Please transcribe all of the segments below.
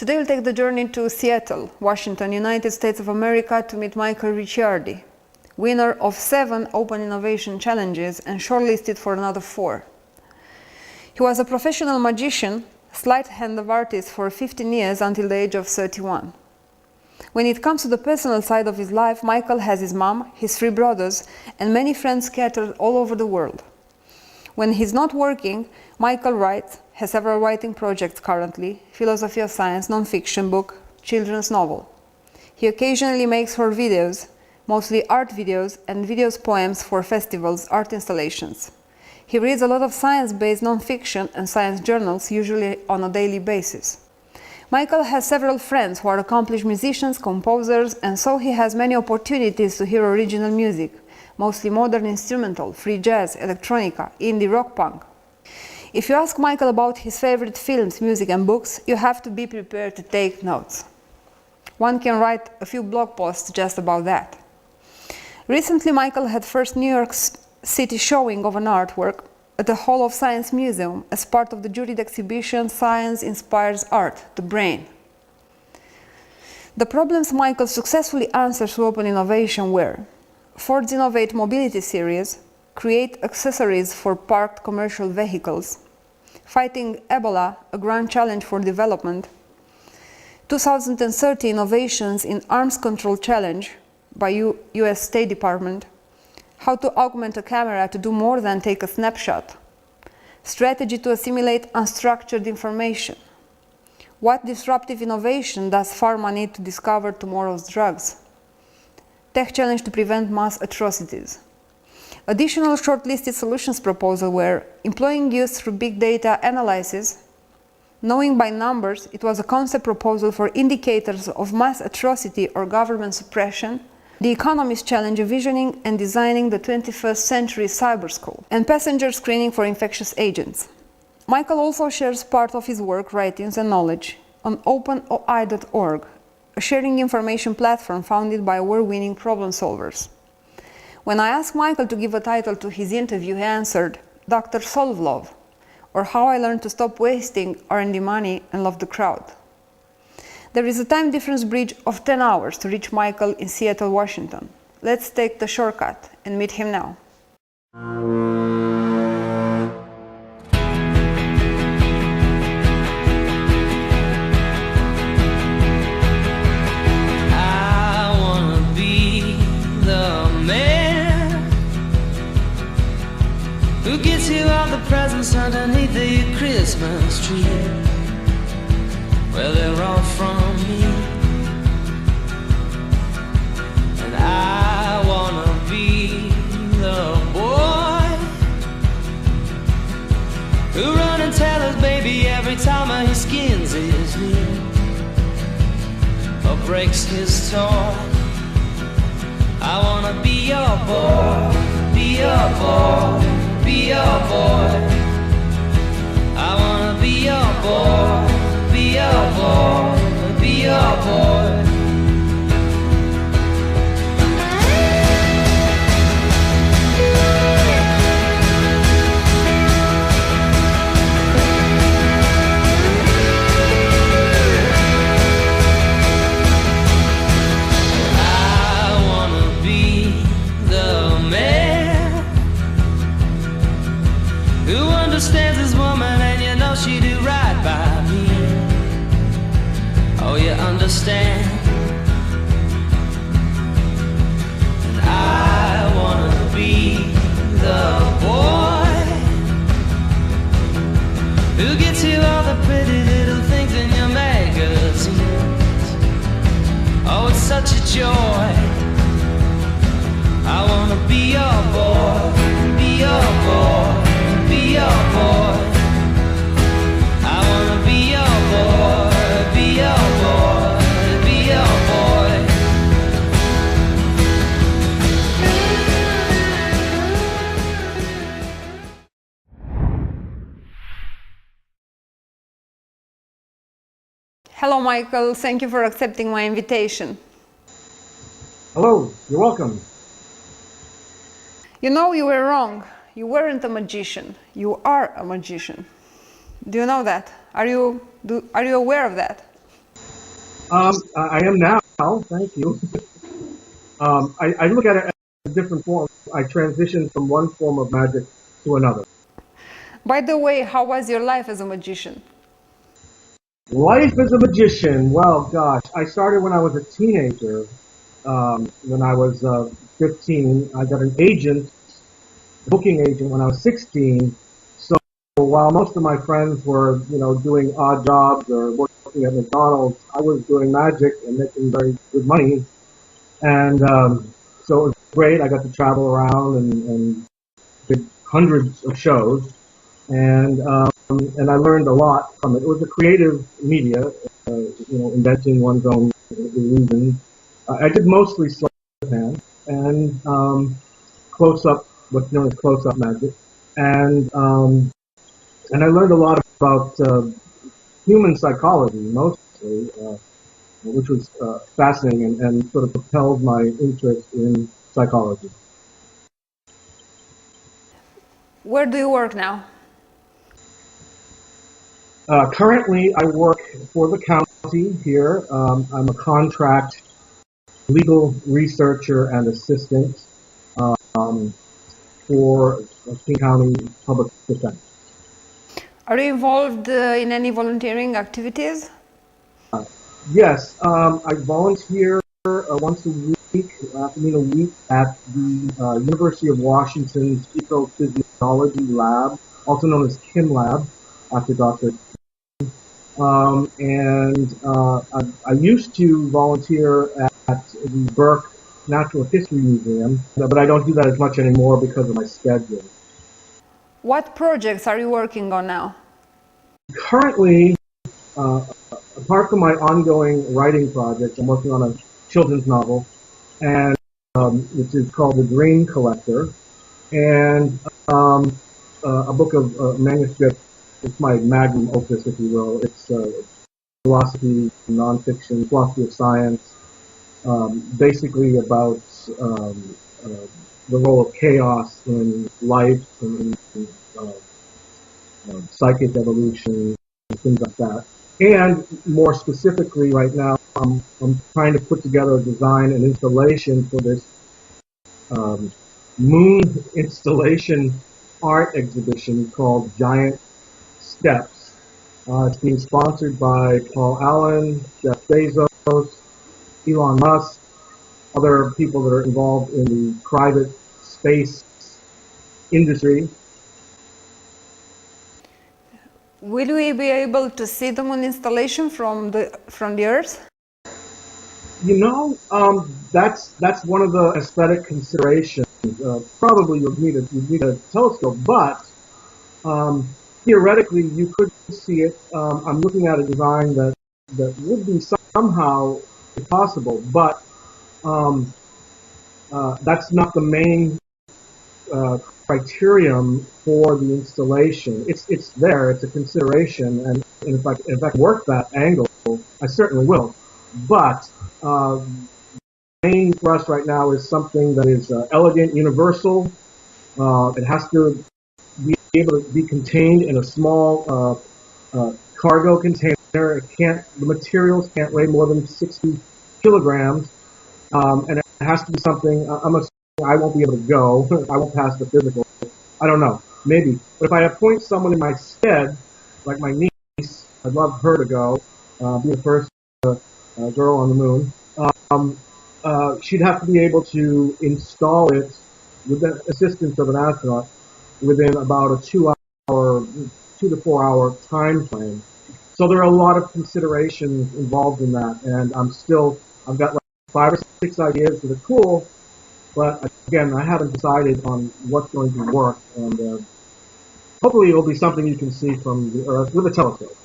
Today we'll take the journey to Seattle, Washington, United States of America to meet Michael Ricciardi, winner of 7 Open Innovation Challenges and shortlisted for another 4. He was a professional magician, sleight hand of artist for 15 years until the age of 31. When it comes to the personal side of his life, Michael has his mom, his 3 brothers, and many friends scattered all over the world. When he's not working, Michael writes, has several writing projects currently, philosophy of science, non-fiction book, children's novel. He occasionally makes horror videos, mostly art videos, and videos poems for festivals, art installations. He reads a lot of science-based non-fiction and science journals, usually on a daily basis. Michael has several friends who are accomplished musicians, composers, and so he has many opportunities to hear original music, mostly modern instrumental, free jazz, electronica, indie rock punk. If you ask Michael about his favorite films, music and books, you have to be prepared to take notes. One can write a few blog posts just about that. Recently, Michael had first New York City showing of an artwork at the Hall of Science Museum as part of the juried exhibition Science Inspires Art, The Brain. The problems Michael successfully answered through open innovation were Ford's Innovate Mobility series, create accessories for parked commercial vehicles, fighting Ebola, a grand challenge for development, 2030 innovations in arms control challenge by US State Department, how to augment a camera to do more than take a snapshot, strategy to assimilate unstructured information, what disruptive innovation does pharma need to discover tomorrow's drugs, tech challenge to prevent mass atrocities. Additional shortlisted solutions proposals were employing use through big data analysis, knowing by numbers, it was a concept proposal for indicators of mass atrocity or government suppression, the Economist challenge envisioning and designing the 21st century cyber school, and passenger screening for infectious agents. Michael also shares part of his work, writings and knowledge on OpenOI.org, a sharing information platform founded by award-winning problem solvers. When I asked Michael to give a title to his interview, he answered, Dr. Solve Love, or How I Learned to Stop Wasting R&D Money and Love the Crowd. There is a time difference bridge of 10 hours to reach Michael in Seattle, Washington. Let's take the shortcut and meet him now. Who gets you all the presents underneath the Christmas tree? Well, they're all from me. And I wanna be the boy who run and tell his baby every time he skins his knee or breaks his toy. I wanna be your boy, be your boy, be your boy. I wanna be your boy, be your boy, be your boy. I wanna be the man who understands his woman, and you know she do right by me. Oh, you understand? And I wanna be the boy who gets you all the pretty little things in your magazines. Oh, it's such a joy. I wanna be your boy, be your boy, be your boy. I wanna be your boy, be your boy, be your boy. Hello, Michael. Thank you for accepting my invitation. Hello, you're welcome. You know, you were wrong. You weren't a magician. You are a magician. Do you know that? Are you aware of that? I am now, thank you. I look at it as different forms. I transitioned from one form of magic to another. By the way, how was your life as a magician? Life as a magician, well, gosh, I started when I was a teenager. When I was 15, I got an agent, booking agent, when I was 16. So while most of my friends were, doing odd jobs or working at McDonald's, I was doing magic and making very good money. And so it was great. I got to travel around and did hundreds of shows, and I learned a lot from it. It was a creative media, inventing one's own illusions. I did mostly sleight of hand and close-up, what's known as close-up magic, and I learned a lot about human psychology, mostly, which was fascinating and sort of propelled my interest in psychology. Where do you work now? Currently, I work for the county here. I'm a contract legal researcher and assistant for King County Public Defense. Are you involved in any volunteering activities? Yes, I volunteer once a week, afternoon a week, at the University of Washington's 𝗍𝗶𝗃 lab, also known as Kim Lab, after Dr. I used to volunteer at the Burke Natural History Museum, but I don't do that as much anymore because of my schedule. What projects are you working on now? Currently, apart from my ongoing writing project, I'm working on a children's novel, and which is called The Dream Collector, and a book of manuscript. It's my magnum opus, if you will. It's philosophy, nonfiction, philosophy of science, basically about the role of chaos in life and psychic evolution, and things like that. And more specifically, right now, I'm trying to put together a design and installation for this moon installation art exhibition called Giant Steps. It's being sponsored by Paul Allen, Jeff Bezos, Elon Musk, other people that are involved in the private space industry. Will we be able to see the moon installation from the Earth? That's one of the aesthetic considerations. Probably you'd need a telescope, but theoretically you could see it. I'm looking at a design that would be somehow possible, but that's not the main criterion for the installation. It's there. It's a consideration, and if I can work that angle, I certainly will. But the main thrust right now is something that is elegant, universal. It has to be able to be contained in a small cargo container. The materials can't weigh more than 60 kilograms, and it has to be something. I'm assuming I won't be able to go. I won't pass the physical. I don't know. Maybe. But if I appoint someone in my stead, like my niece, I'd love her to go, be the first girl on the moon. She'd have to be able to install it with the assistance of an astronaut within about a 2 to 4 hour time frame. So there are a lot of considerations involved in that, and I've got like 5 or 6 ideas that are cool, but again, I haven't decided on what's going to work, and hopefully it'll be something you can see from the Earth with a telescope.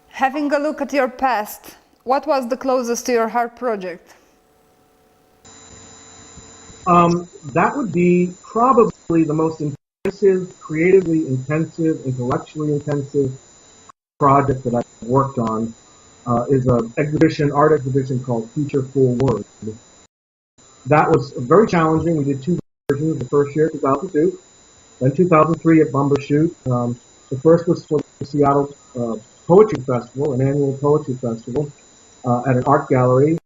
Having a look at your past, what was the closest to your heart project? That would be probably the most intensive, creatively intensive, intellectually intensive project that I've worked on. Is an art exhibition called Feature Full Word. That was very challenging. We did 2 versions. The first year, 2002, then 2003 at Bumbershoot. The first was for the Seattle poetry festival, an annual poetry festival, at an art gallery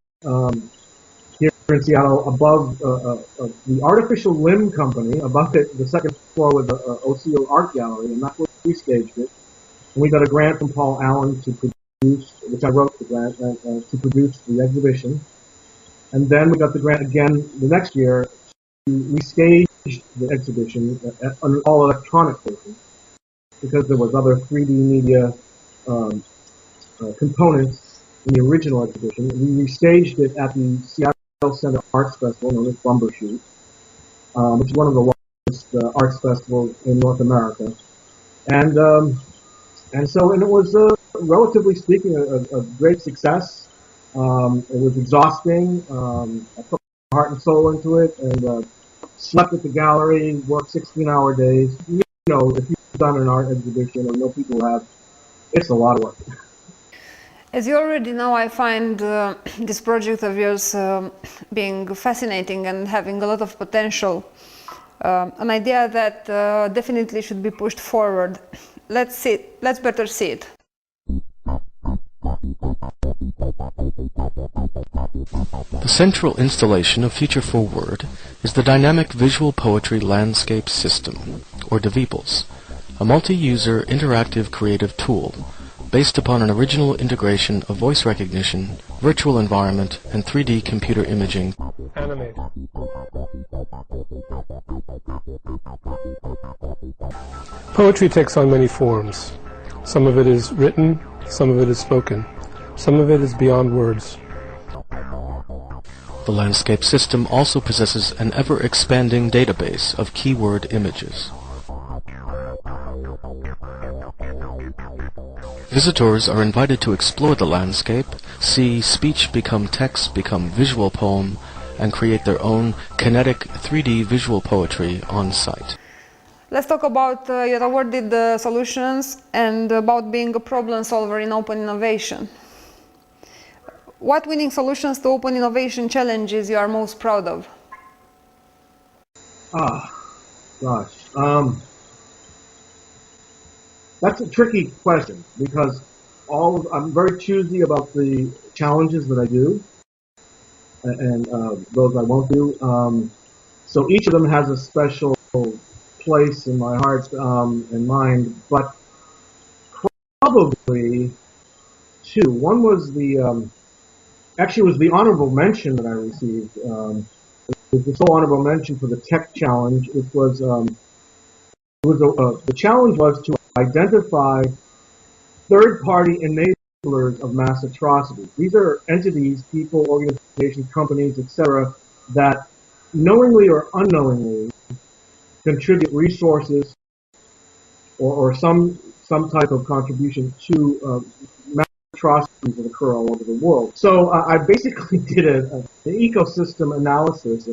here in Seattle, above the artificial limb company. Above it, the second floor was the Osceola Art Gallery, and that's where we staged it. And we got a grant from Paul Allen to produce, which I wrote the grant, to produce the exhibition. And then we got the grant again the next year. We staged the exhibition on all electronic version because there was other 3D media components in the original exhibition. We restaged it at the Seattle Center Arts Festival, known as Bumbershoot, which is one of the largest arts festivals in North America. And it was, relatively speaking, a great success. It was exhausting. I put my heart and soul into it, and slept at the gallery, worked 16-hour days. You know, if you've done an art exhibition, or know people who have, it's a lot of work. As you already know, I find this project of yours being fascinating and having a lot of potential. An idea that definitely should be pushed forward. Let's better see it. The central installation of Future Forward is the Dynamic Visual Poetry Landscape System, or 𝗏𝗏𝗏𝗏, a multi-user interactive creative tool based upon an original integration of voice recognition, virtual environment, and 3D computer imaging. Animate. Poetry takes on many forms. Some of it is written, some of it is spoken, some of it is beyond words. The landscape system also possesses an ever-expanding database of keyword images. Visitors are invited to explore the landscape, see speech become text become visual poem, and create their own kinetic 3D visual poetry on site. Let's talk about your awarded solutions and about being a problem solver in open innovation. What winning solutions to open innovation challenges you are most proud of? That's a tricky question because I'm very choosy about the challenges that I do and those I won't do. So each of them has a special place in my heart and mind, but probably two. One was actually was the honorable mention that I received. It was the sole honorable mention for the tech challenge. It was the challenge was to identify third-party enablers of mass atrocities. These are entities, people, organizations, companies, etc., that knowingly or unknowingly contribute resources or some type of contribution to mass atrocities that occur all over the world. So I basically did an ecosystem analysis.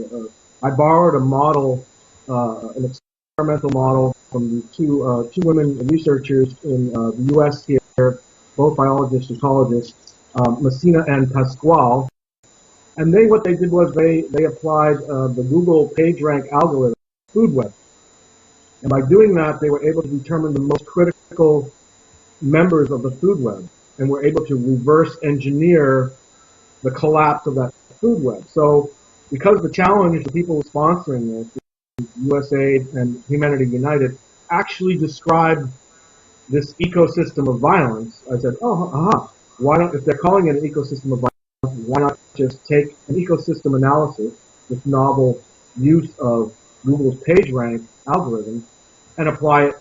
I borrowed a model, an experimental model from the two women researchers in the U.S. here, both biologists, ecologists, 𝗦𝗏 and Pasquale. And what they did was they applied the Google PageRank algorithm, food web. And by doing that, they were able to determine the most critical members of the food web, and were able to reverse engineer the collapse of that food web. So because the challenge, the people sponsoring this, USAID and Humanity United, actually described this ecosystem of violence, I said, why not, if they're calling it an ecosystem of violence, why not just take an ecosystem analysis, this novel use of Google's PageRank algorithm, and apply it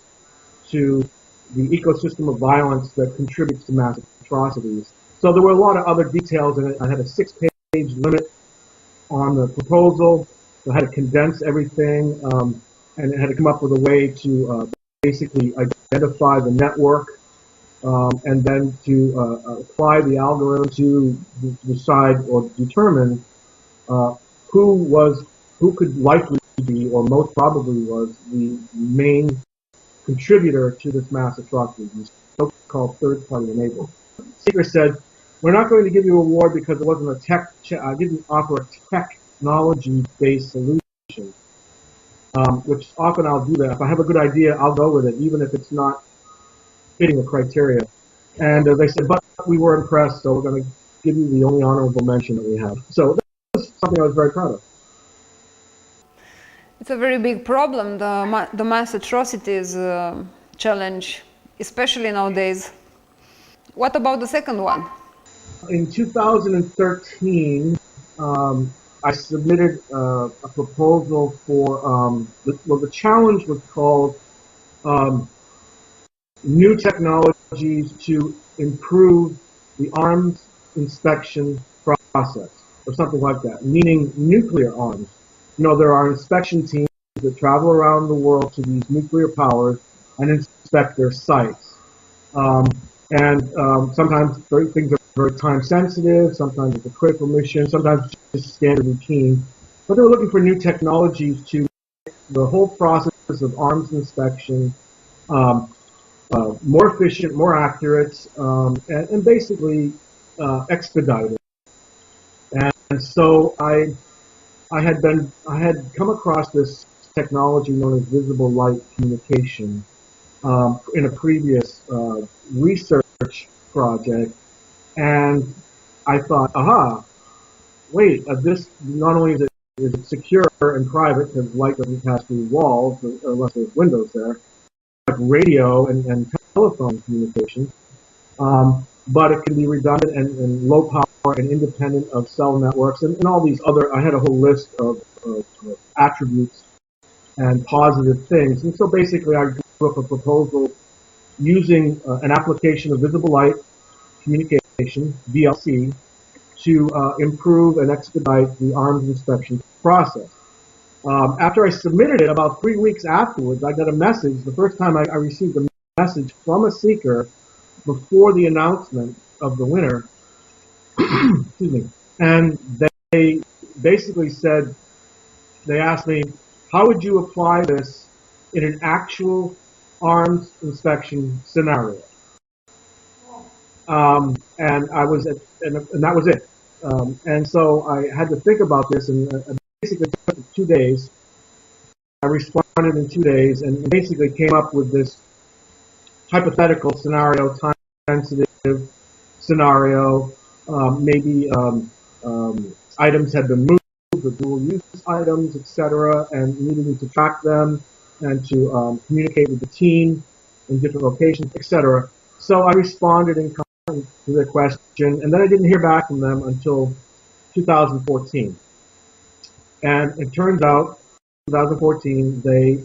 to the ecosystem of violence that contributes to mass atrocities. So there were a lot of other details in it. I had a 6-page limit on the proposal. So I had to condense everything, and it had to come up with a way to basically identify the network, and then to apply the algorithm to decide or determine who could likely be, or most probably was, the main contributor to this mass atrocity, these so-called third-party enablers. Seeker said, "We're not going to give you an award because it wasn't I didn't offer a technology-based solution," which often I'll do that. If I have a good idea, I'll go with it, even if it's not fitting the criteria. And they said, but we were impressed, so we're going to give you the only honorable mention that we have. So that was something I was very proud of. It's a very big problem, the mass atrocities challenge, especially nowadays. What about the second one? In 2013, I submitted a proposal for, the challenge was called New Technologies to Improve the Arms Inspection Process, or something like that, meaning nuclear arms. You know, there are inspection teams that travel around the world to these nuclear powers and inspect their sites. Sometimes things are very time sensitive, sometimes it's a critical mission, sometimes it's just standard routine. But they were looking for new technologies to make the whole process of arms inspection more efficient, more accurate, and basically expedited. And so I had come across this technology known as visible light communication in a previous research project, and I thought, aha, wait, this not only is it secure and private because light doesn't pass through walls unless there's windows there, like radio and telephone communication, but it can be redundant and low power and independent of cell networks and all these other. I had a whole list of attributes and positive things, and so basically I drew up a proposal using an application of visible light communication, VLC, to improve and expedite the arms inspection process. After I submitted it, about 3 weeks afterwards, I got a message. The first time I received a message from a seeker before the announcement of the winner, excuse me, and they basically said, they asked me, how would you apply this in an actual arms inspection scenario? And I was and that was it. And so I had to think about this, and basically took 2 days. I responded in 2 days and basically came up with this hypothetical scenario, time-sensitive scenario. Maybe items had been moved, the dual-use items, etc., and needing to track them and to communicate with the team in different locations, etc. So I responded in kind to their question, and then I didn't hear back from them until 2014. And it turns out, 2014, they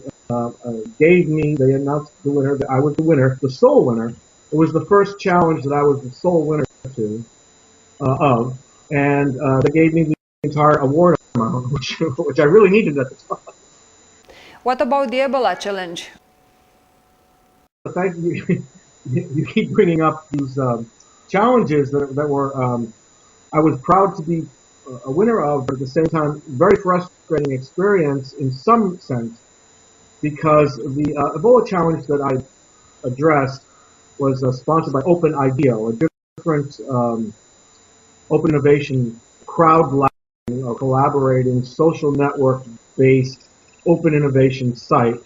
they announced the winner, that I was the winner, the sole winner. It was the first challenge that I was the sole winner of, and they gave me the entire award amount, which I really needed at the time. What about the Ebola challenge? Thank you. You keep bringing up these challenges that were, I was proud to be a winner of, but at the same time, very frustrating experience in some sense, because the Ebola challenge that I addressed was sponsored by Open IDEO, a different open innovation, crowd-labing or collaborating social network-based open innovation site.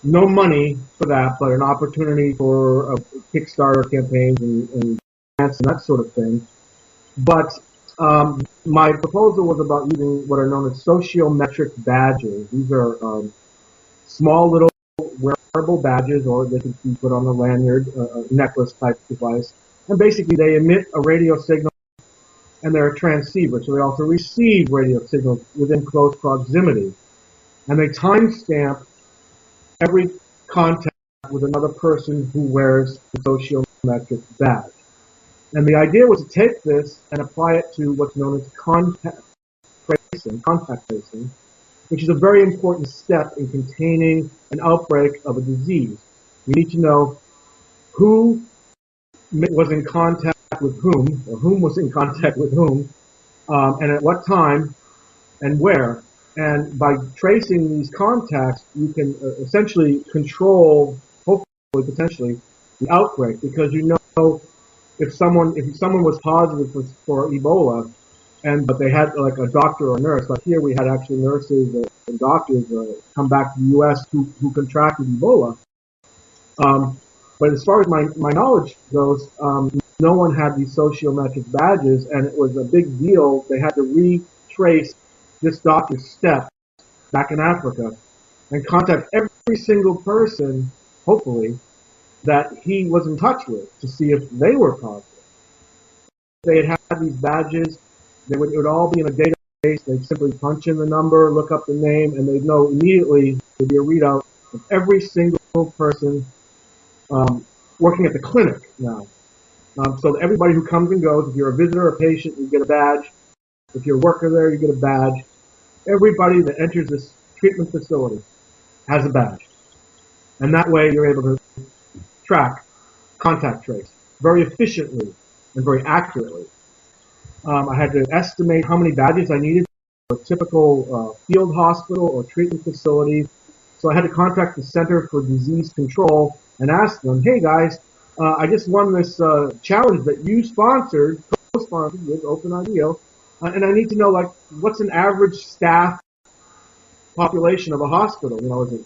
No money for that, but an opportunity for Kickstarter campaigns and grants and that sort of thing. But my proposal was about using what are known as sociometric badges. These are small little wearable badges, or they can be put on a lanyard, a necklace type device. And basically they emit a radio signal, and they're a transceiver, so they also receive radio signals within close proximity. And they timestamp every contact with another person who wears the sociometric badge. And the idea was to take this and apply it to what's known as contact tracing, which is a very important step in containing an outbreak of a disease. You need to know who was in contact with whom, or whom was in contact with whom, and at what time, and where. And by tracing these contacts, you can essentially control, hopefully, potentially, the outbreak, because you know if someone was positive for Ebola, but they had like a doctor or a nurse, like here we had actually nurses and doctors come back to the U.S. who contracted Ebola. But as far as my knowledge goes, no one had these sociometric badges, and it was a big deal. They had to retrace this doctor's steps back in Africa and contact every single person, hopefully, that he was in touch with to see if they were positive. They had these badges. It would all be in a database. They'd simply punch in the number, look up the name, and they'd know immediately there'd be a readout of every single person working at the clinic now. So everybody who comes and goes, if you're a visitor or a patient, you get a badge. If you're a worker there, you get a badge. Everybody that enters this treatment facility has a badge. And that way you're able to track, contact trace very efficiently and very accurately. I had to estimate how many badges I needed for a typical field hospital or treatment facility. So I had to contact the Center for Disease Control and ask them, hey guys, I just won this challenge that you sponsored, co-sponsored with 𝗨𝗏, and I need to know, like, what's an average staff population of a hospital? You know, is it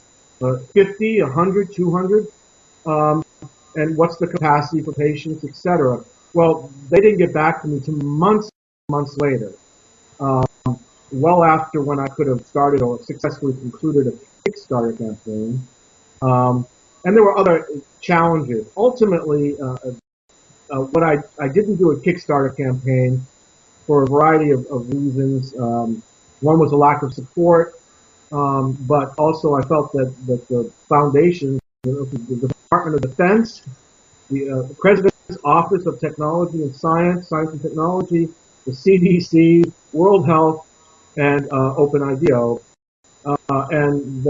50, 100, 200? And what's the capacity for patients, etc.? Well, they didn't get back to me till months later, well after when I could have started or successfully concluded a Kickstarter campaign. And there were other challenges. Ultimately, what I didn't do a Kickstarter campaign for a variety of reasons. One was a lack of support, but also I felt that the foundation, the Department of Defense, the President's Office of Technology and Science and Technology, the CDC, World Health, and 𝗨𝗏. And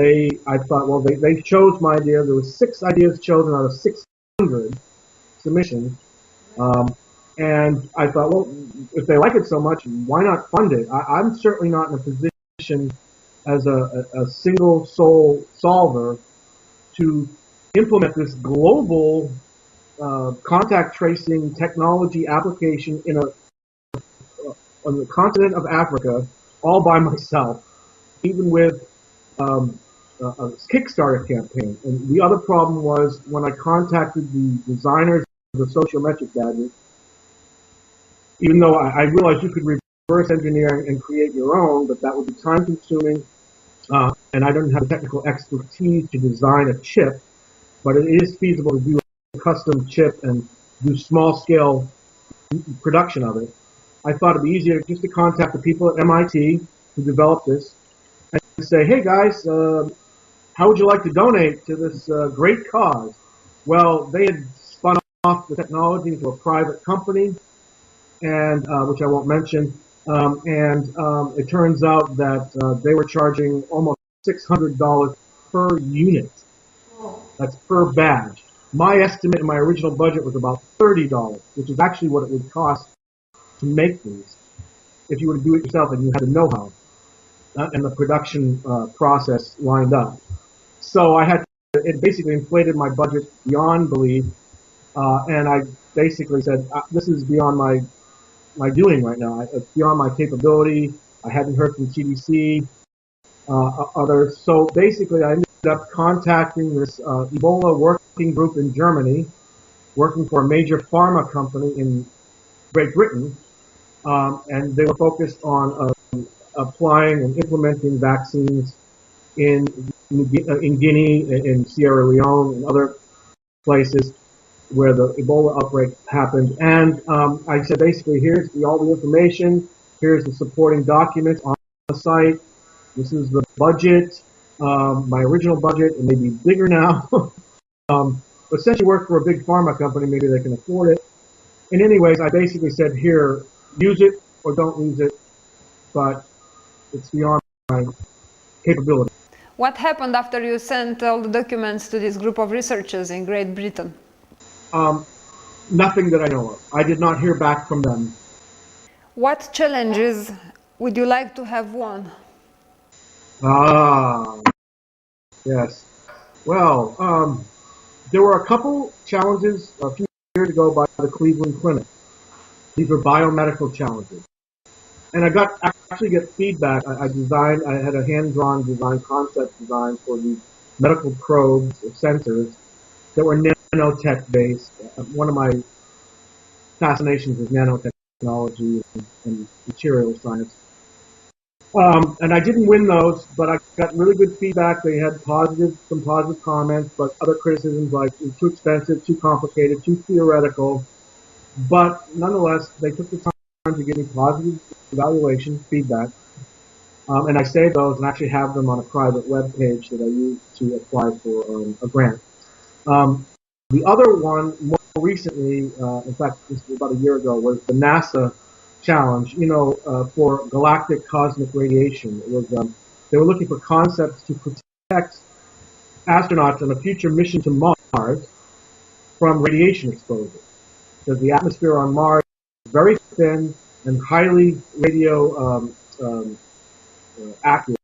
I thought, well, they chose my idea. There were 6 ideas chosen out of 600 submissions. And I thought, well, if they like it so much, why not fund it? I'm certainly not in a position as a single soul solver to implement this global contact tracing technology application on the continent of Africa all by myself, even with a Kickstarter campaign. And the other problem was when I contacted the designers of the Sociometric badges, even though I realized you could reverse engineer and create your own, but that would be time consuming, and I don't have the technical expertise to design a chip, but it is feasible to do a custom chip and do small scale production of it. I thought it'd be easier just to contact the people at MIT who developed this and say, hey guys, how would you like to donate to this great cause? Well, they had spun off the technology into a private company, and which I won't mention, and it turns out that they were charging almost $600 per unit. That's per badge. My estimate in my original budget was about $30, which is actually what it would cost to make these if you were to do it yourself and you had the know-how and the production process lined up. So it basically inflated my budget beyond belief, and I basically said, this is beyond my doing right now. It's beyond my capability. I hadn't heard from CDC, others. So basically, I ended up contacting this Ebola working group in Germany, working for a major pharma company in Great Britain, and they were focused on applying and implementing vaccines in Guinea, in Sierra Leone, and other places where the Ebola outbreak happened. And I said, basically, here's all the information, here's the supporting documents on the site, this is the budget, my original budget, it may be bigger now. But since you work for a big pharma company, maybe they can afford it. And anyways, I basically said, here, use it or don't use it, but it's beyond my capability. What happened after you sent all the documents to this group of researchers in Great Britain? Nothing that I know of. I did not hear back from them. What challenges would you like to have won? Yes. Well, there were a couple challenges a few years ago by the Cleveland Clinic. These were biomedical challenges. And I actually get feedback. I had a hand-drawn design, concept design for these medical probes or sensors that were nanotech-based. One of my fascinations is nanotechnology and material science. And I didn't win those, but I got really good feedback. They had some positive comments, but other criticisms like it's too expensive, too complicated, too theoretical. But nonetheless, they took the time to give me positive evaluation feedback. And I saved those and actually have them on a private web page that I use to apply for a grant. The other one, more recently, in fact, this was about a year ago, was the NASA challenge, for galactic cosmic radiation. It was, they were looking for concepts to protect astronauts on a future mission to Mars from radiation exposure. Because the atmosphere on Mars is very thin and highly radio accurate,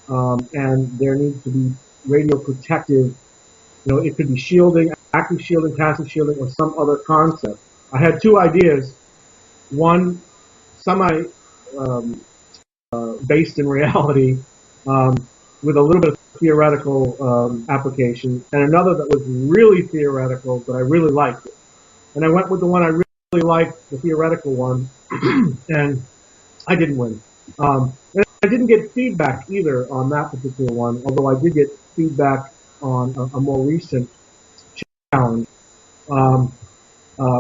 and there needs to be radio protective. It could be shielding, active shielding, passive shielding, or some other concept. I had two ideas. One, based in reality, with a little bit of theoretical application, and another that was really theoretical, but I really liked it. And I went with the one I really liked, the theoretical one, and I didn't win. And I didn't get feedback either on that particular one, although I did get feedback on a more recent challenge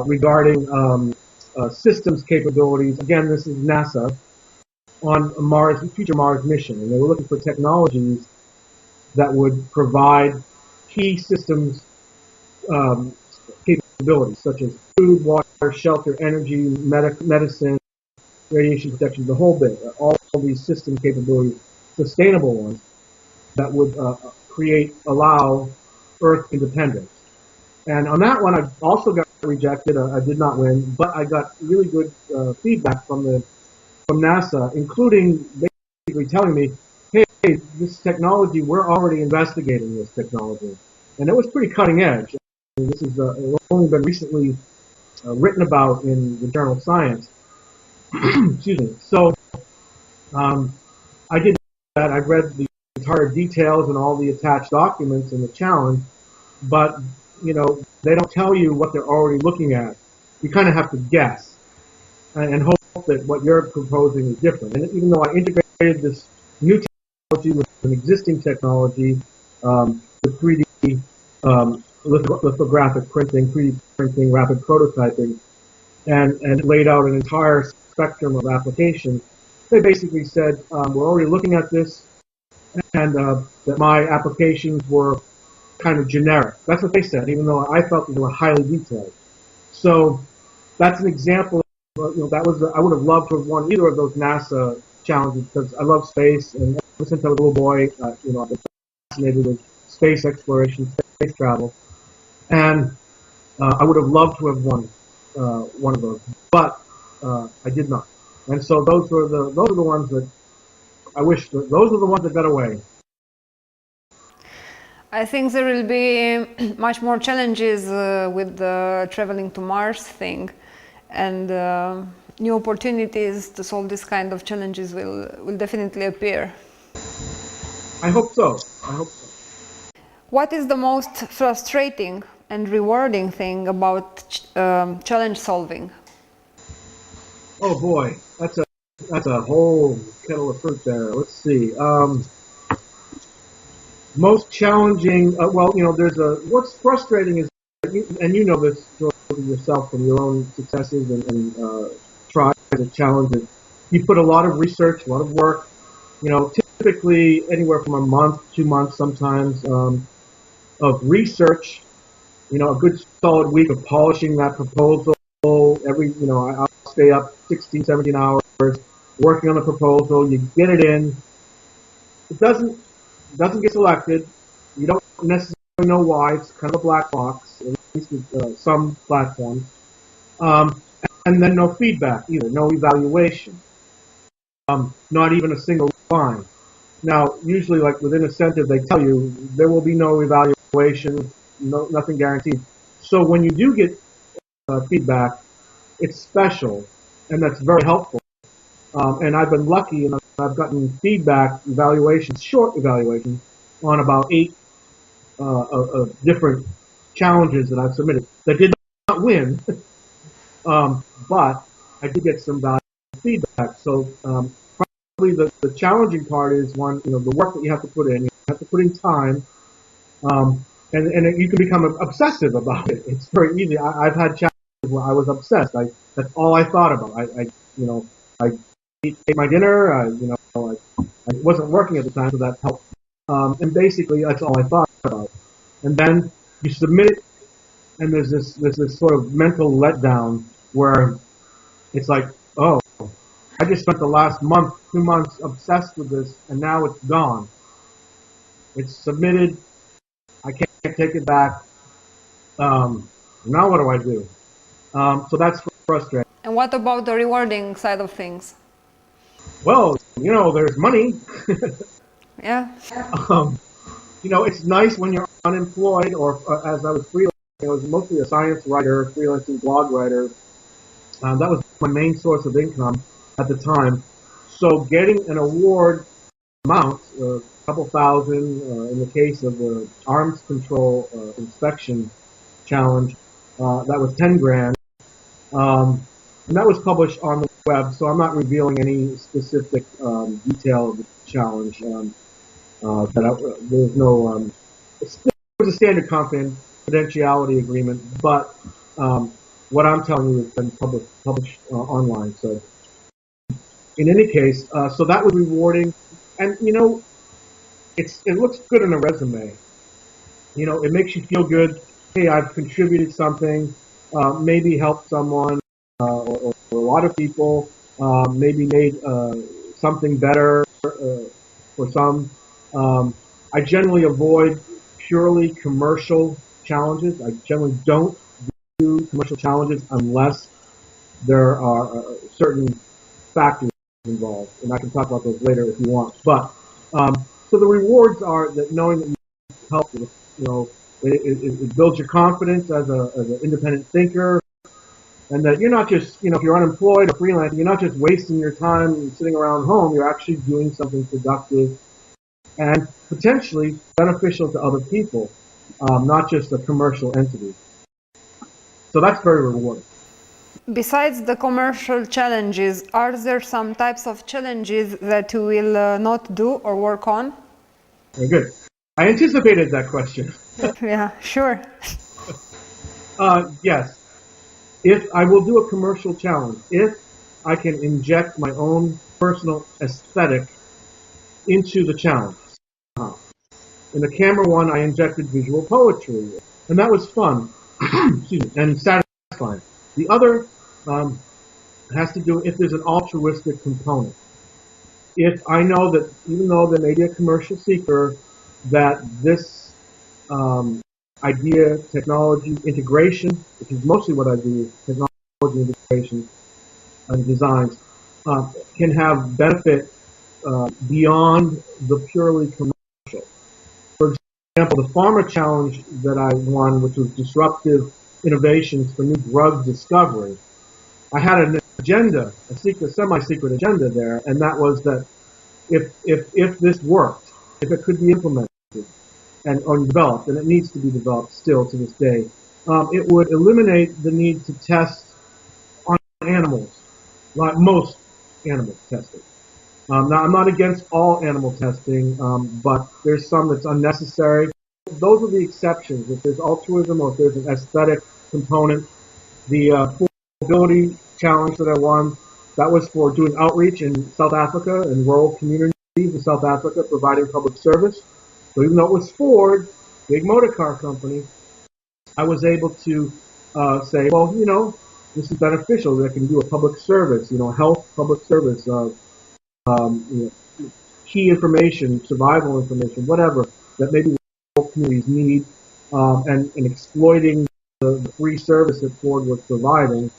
regarding systems capabilities. Again, this is NASA on a Mars, future Mars mission, and they were looking for technologies that would provide key systems capabilities, such as food, water, shelter, energy, medicine, radiation protection, the whole bit. All these system capabilities, sustainable ones, that would allow Earth independence. And on that one, I also got rejected. I did not win, but I got really good feedback from NASA, including basically telling me, hey, this technology, we're already investigating this technology. And it was pretty cutting edge. This is only been recently written about in the journal Science. Excuse me. So I did that. I read the entire details and all the attached documents in the challenge, but they don't tell you what they're already looking at. You kind of have to guess and hope that what you're proposing is different. And even though I integrated this new technology with an existing technology, the 3D lithographic printing, 3D printing, rapid prototyping, and laid out an entire spectrum of applications, they basically said, we're already looking at this, and that my applications were kind of generic. That's what they said, even though I felt that they were highly detailed. So that's an example of, I would have loved to have won either of those NASA challenges, because I love space, and ever since I was a little boy, I've been fascinated with space exploration, space travel, and I would have loved to have won one of those, but I did not. And so those are the ones that I wish. Those are the ones that got away. I think there will be much more challenges with the traveling to Mars thing, and new opportunities to solve this kind of challenges will definitely appear. I hope so. What is the most frustrating and rewarding thing about challenge solving? Oh boy, that's a whole kettle of fruit there. Let's see. Most challenging, what's frustrating is, and you know this yourself from your own successes and tries and challenges, you put a lot of research, a lot of work, typically anywhere from a month, 2 months sometimes, of research, a good solid week of polishing that proposal. I'll stay up 16, 17 hours working on the proposal. You get it in. It doesn't get selected. You don't necessarily know why. It's kind of a black box, at least with some platforms. And then no feedback either, no evaluation. Not even a single line. Now, usually, like with incentive, they tell you there will be no evaluation, nothing guaranteed. So when you do get feedback, it's special, and that's very helpful. And I've been lucky, and I've gotten feedback, evaluations, short evaluations, on about 8 different challenges that I've submitted that did not win, but I did get some valuable feedback. So probably the challenging part is the work that you have to put in. You have to put in time, and you can become obsessive about it. It's very easy. I've had challenges where I was obsessed. That's all I thought about. I ate my dinner. I wasn't working at the time, so that helped. And basically, that's all I thought about. And then you submit it, and there's this sort of mental letdown where it's like, oh, I just spent the last 2 months obsessed with this, and now it's gone. It's submitted. I can't take it back. Now what do I do? So that's frustrating. And what about the rewarding side of things? Well, there's money. Yeah. It's nice when you're unemployed, or as I was freelancing, I was mostly a science writer, freelancing blog writer. That was my main source of income at the time. So getting an award amount, a couple thousand, in the case of the arms control inspection challenge, that was 10 grand. And that was published on the web, so I'm not revealing any specific detail of the challenge. There's no, there's a standard confidentiality agreement, but what I'm telling you has been published online. So in any case, so that was rewarding, and it looks good in a resume. It makes you feel good. Hey, I've contributed something, maybe helped someone, or a lot of people, maybe made something better for some. I generally avoid purely commercial challenges. I generally don't do commercial challenges unless there are certain factors involved, and I can talk about those later if you want. But so the rewards are that knowing that you help, it builds your confidence as an independent thinker, and that you're not just, if you're unemployed or freelance, you're not just wasting your time sitting around home. You're actually doing something productive and potentially beneficial to other people, not just a commercial entity. So that's very rewarding. Besides the commercial challenges, are there some types of challenges that you will not do or work on? Very good. I anticipated that question. Yeah, sure. Yes. If I will do a commercial challenge, if I can inject my own personal aesthetic into the challenge. In the camera one, I injected visual poetry, and that was fun and satisfying. The other has to do if there's an altruistic component. If I know that even though there may be a commercial seeker, that this idea, technology integration, which is mostly what I do, technology integration and designs, can have benefit beyond the purely commercial. For example, the pharma challenge that I won, which was disruptive innovations for new drug discovery, I had an agenda, a secret, semi-secret agenda there, and that was that if this worked, if it could be implemented or developed, and it needs to be developed still to this day, it would eliminate the need to test on animals, like most animal testing. Now, I'm not against all animal testing, but there's some that's unnecessary. Those are the exceptions. If there's altruism or if there's an aesthetic component, the affordability challenge that I won, that was for doing outreach in South Africa and rural communities in South Africa, providing public service. So even though it was Ford, big motor car company, I was able to say, well, this is beneficial. That I can do a public service, health public service, key information, survival information, whatever that maybe rural communities need, and exploiting the free service that Ford was providing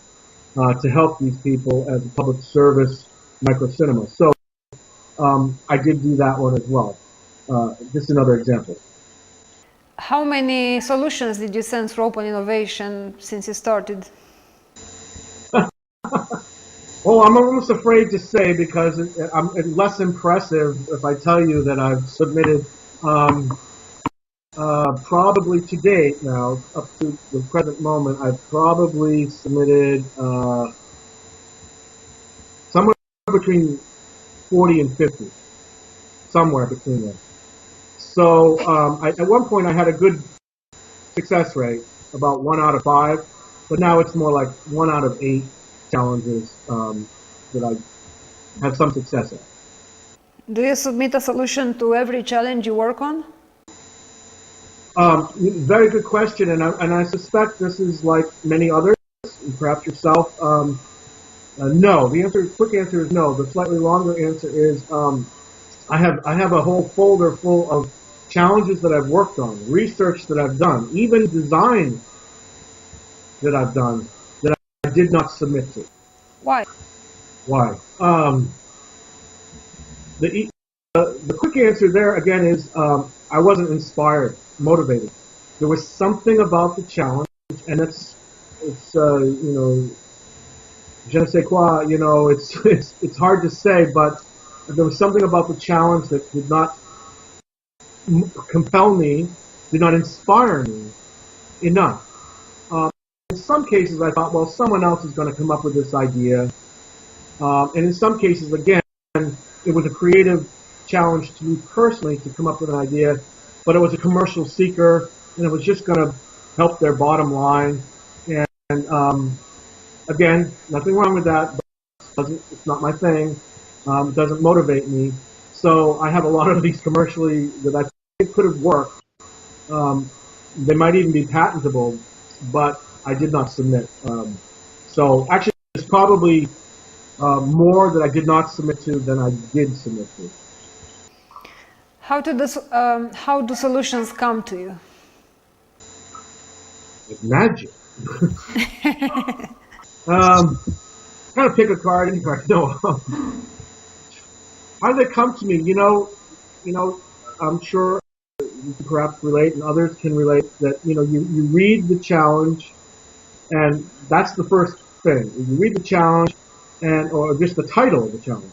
to help these people as a public service micro-cinema. So I did do that one as well. Just another example. How many solutions did you send through Open Innovation since you started? Well, I'm almost afraid to say because it's less impressive if I tell you that I've submitted Probably to date now, up to the present moment, I've probably submitted somewhere between 40 and 50, somewhere between there. So at one point I had a good success rate, about 1 out of 5, but now it's more like 1 out of 8 challenges that I have some success at. Do you submit a solution to every challenge you work on? Very good question, and I suspect this is like many others, and perhaps yourself. No, the quick answer is no. The slightly longer answer is I have a whole folder full of challenges that I've worked on, research that I've done, even design that I've done that I did not submit to. Why? Why? The quick answer there again is I wasn't inspired, motivated. There was something about the challenge, and it's you know, 𝗦𝗫𝗃𝗲𝗏, you know, it's hard to say, but there was something about the challenge that did not compel me, did not inspire me enough. In some cases I thought, well, someone else is going to come up with this idea, and in some cases, again, it was a creative challenge to me personally to come up with an idea, but it was a commercial seeker, and it was just going to help their bottom line. And again, nothing wrong with that, but it's not my thing. It doesn't motivate me. So I have a lot of these commercially that I think could have worked. They might even be patentable, but I did not submit. So actually, there's probably more that I did not submit to than I did submit to. How do solutions come to you? It's magic. Kind of pick a card, any card. No. How do they come to me? You know, I'm sure you can perhaps relate, and others can relate, that you read the challenge, and that's the first thing. You read the challenge, or just the title of the challenge,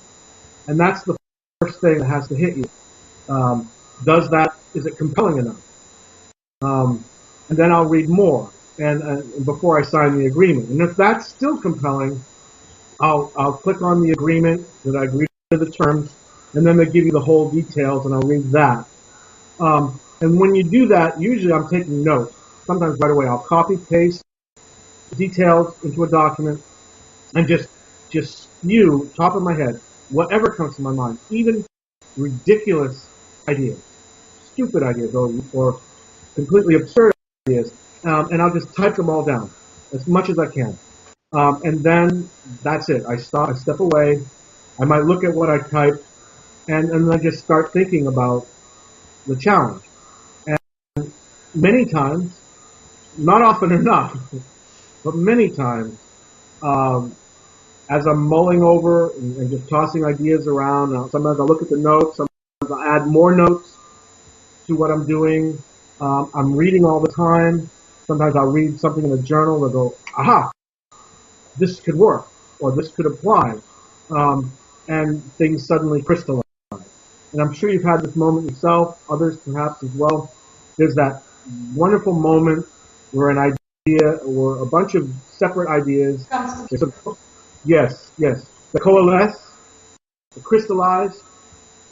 and that's the first thing that has to hit you. Is it compelling enough? And then I'll read more, and before I sign the agreement. And if that's still compelling, I'll click on the agreement that I agree to the terms, and then they give you the whole details, and I'll read that. And when you do that, usually I'm taking notes. Sometimes right away I'll copy paste details into a document and just spew top of my head whatever comes to my mind, even ridiculous ideas, stupid ideas, or completely absurd ideas, and I'll just type them all down as much as I can. And then that's it. I step away. I might look at what I typed, and then I just start thinking about the challenge. And many times, not often enough, but many times, as I'm mulling over and just tossing ideas around, sometimes I'll look at the notes, sometimes I'll add more notes to what I'm doing. I'm reading all the time. Sometimes I'll read something in a journal and go, aha, this could work, or this could apply. And things suddenly crystallize. And I'm sure you've had this moment yourself, others perhaps as well. There's that wonderful moment where an idea or a bunch of separate ideas, yes, the coalesce, the crystallize,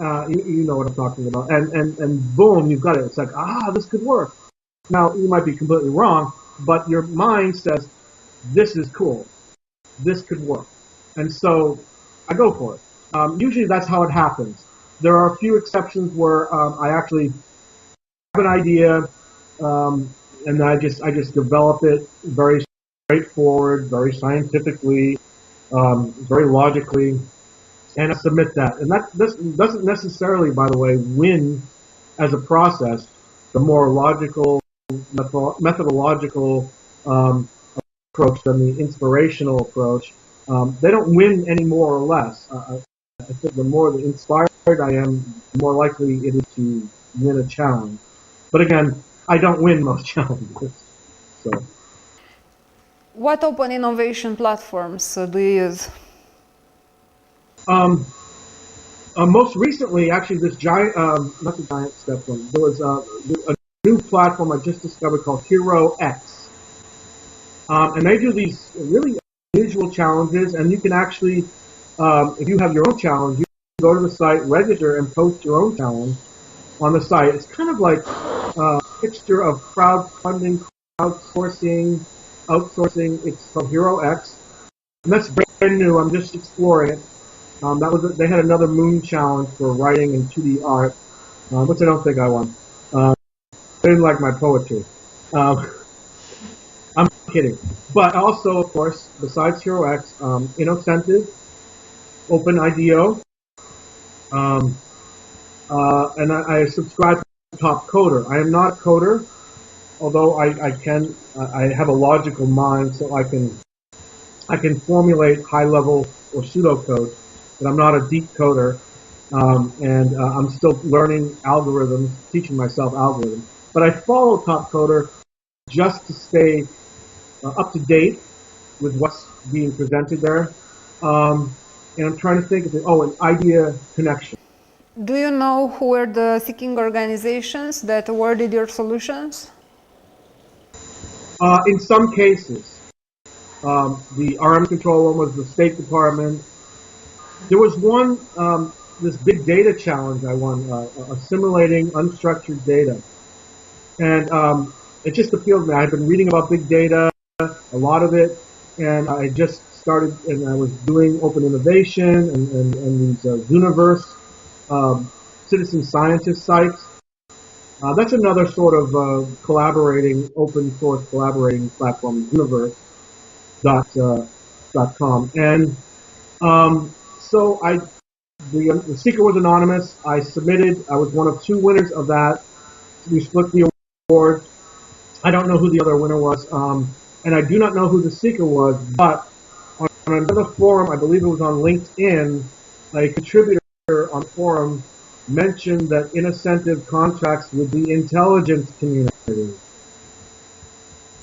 you know what I'm talking about, and boom, you've got it. It's like, this could work. Now, you might be completely wrong, but your mind says, this is cool, this could work. And so I go for it. Usually that's how it happens. There are a few exceptions where I actually have an idea, and I just develop it very straightforward, very scientifically, very logically, and I submit that. And this doesn't necessarily, by the way, win as a process. The more logical, methodological approach than the inspirational approach. They don't win any more or less. I think the more inspired I am, the more likely it is to win a challenge. But again, I don't win most challenges. So, what open innovation platforms do you use? Most recently, actually, this giant, not the giant step one, there was a new platform I just discovered called 𝗏𝗏. And they do these really unusual challenges, and you can actually, if you have your own challenge, you can go to the site, register, and post your own challenge on the site. It's kind of like a mixture of crowdfunding, crowdsourcing, outsourcing. It's called 𝗏𝗏. And that's brand new. I'm just exploring it. They had another moon challenge for writing and 2D art, which I don't think I won. They didn't like my poetry. I'm kidding. But also, of course, besides 𝗏𝗏, inventive, OpenIDEO, and I subscribe to Top Coder. I am not a coder, although I have a logical mind, so I can formulate high-level or pseudocode, but I'm not a deep coder, and I'm still learning algorithms, teaching myself algorithms. But I follow Top Coder just to stay up to date with what's being presented there, and I'm trying to think of an idea connection. Do you know who were the seeking organizations that awarded your solutions? In some cases, the arms control one was the State Department. There was one, this big data challenge I won, assimilating unstructured data. And it just appealed to me. I've been reading about big data, a lot of it, and I just started, and I was doing open innovation and these Zooniverse citizen scientist sites. That's another sort of collaborating, open source collaborating platform, Zooniverse.com. And so the seeker was anonymous. I submitted. I was one of 2 winners of that. We split the award. I don't know who the other winner was, and I do not know who the seeker was, but on another forum, I believe it was on LinkedIn, a contributor on the forum mentioned that incentive contracts with the intelligence community.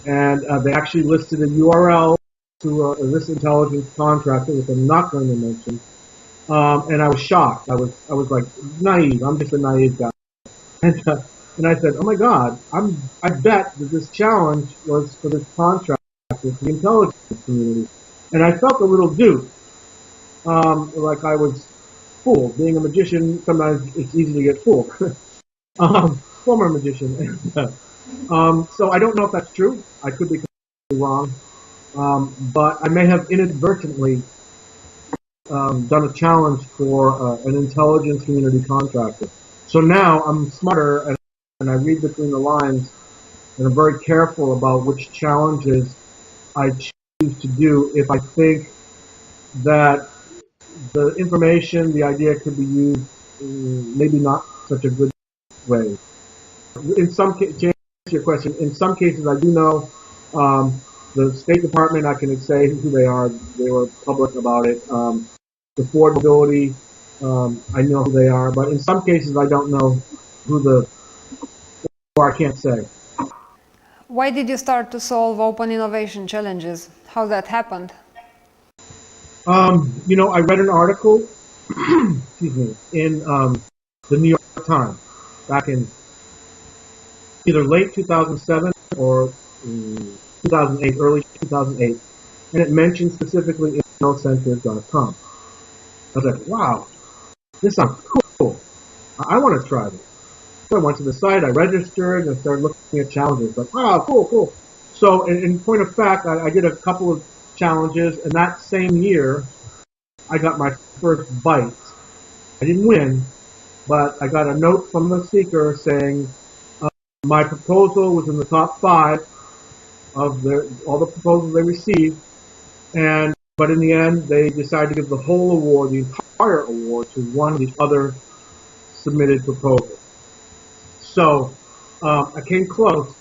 And they actually listed a URL to this intelligence contractor, which I'm not going to mention. And I was shocked. I was like naive. I'm just a naive guy. And I said, oh my God, I bet that this challenge was for this contractor for the intelligence community. And I felt a little duped, like I was fooled. Being a magician, sometimes it's easy to get fooled. Former magician. So I don't know if that's true. I could be completely wrong. But I may have inadvertently done a challenge for an intelligence community contractor. So now I'm smarter, and I read between the lines, and I'm very careful about which challenges I choose to do if I think that the information, the idea could be used maybe not such a good way. In some cases, to answer your question, in some cases I do know the State Department. I can say who they are. They were public about it. The Ford Mobility, I know who they are, but in some cases I don't know or I can't say. Why did you start to solve open innovation challenges? How that happened? I read an article, excuse me, in the New York Times back in either late 2007 or 2008, early 2008, and it mentioned specifically inventive.com. I was like, wow, this sounds cool. I want to try this. So I went to the site, I registered, and I started looking at challenges. Like, wow, cool. So, in point of fact, I did a couple of challenges, and that same year, I got my first bite. I didn't win, but I got a note from the seeker saying my proposal was in the top 5 of all the proposals they received, but in the end, they decided to give the whole award, the entire award, to one of the other submitted proposals. So I came close.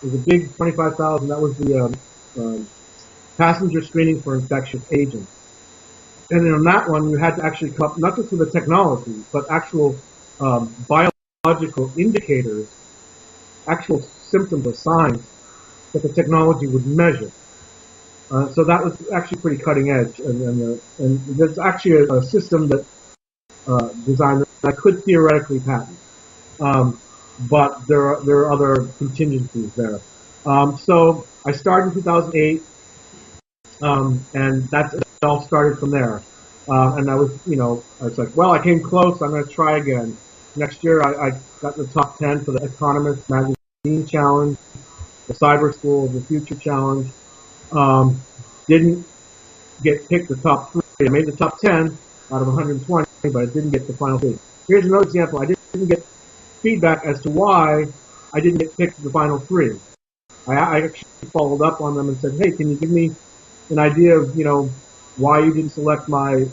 It was a big 25,000. That was the passenger screening for infectious agents. And then on that one, you had to actually come up not just with the technology, but actual biological indicators, actual symptoms or signs that the technology would measure. So that was actually pretty cutting edge, and there's actually a system that designed that I could theoretically patent. but there are other contingencies there. So I started in 2008, and it all started from there. And I was like, well, I came close. I'm going to try again. Next year, I got in the top 10 for the Economist Magazine Challenge, the Cyber School of the Future Challenge. Didn't get picked the top 3. I made the top 10 out of 120, but I didn't get the final 3. Here's another example. I didn't get feedback as to why I didn't get picked to the final 3. I actually followed up on them and said, hey, can you give me an idea of, why you didn't select my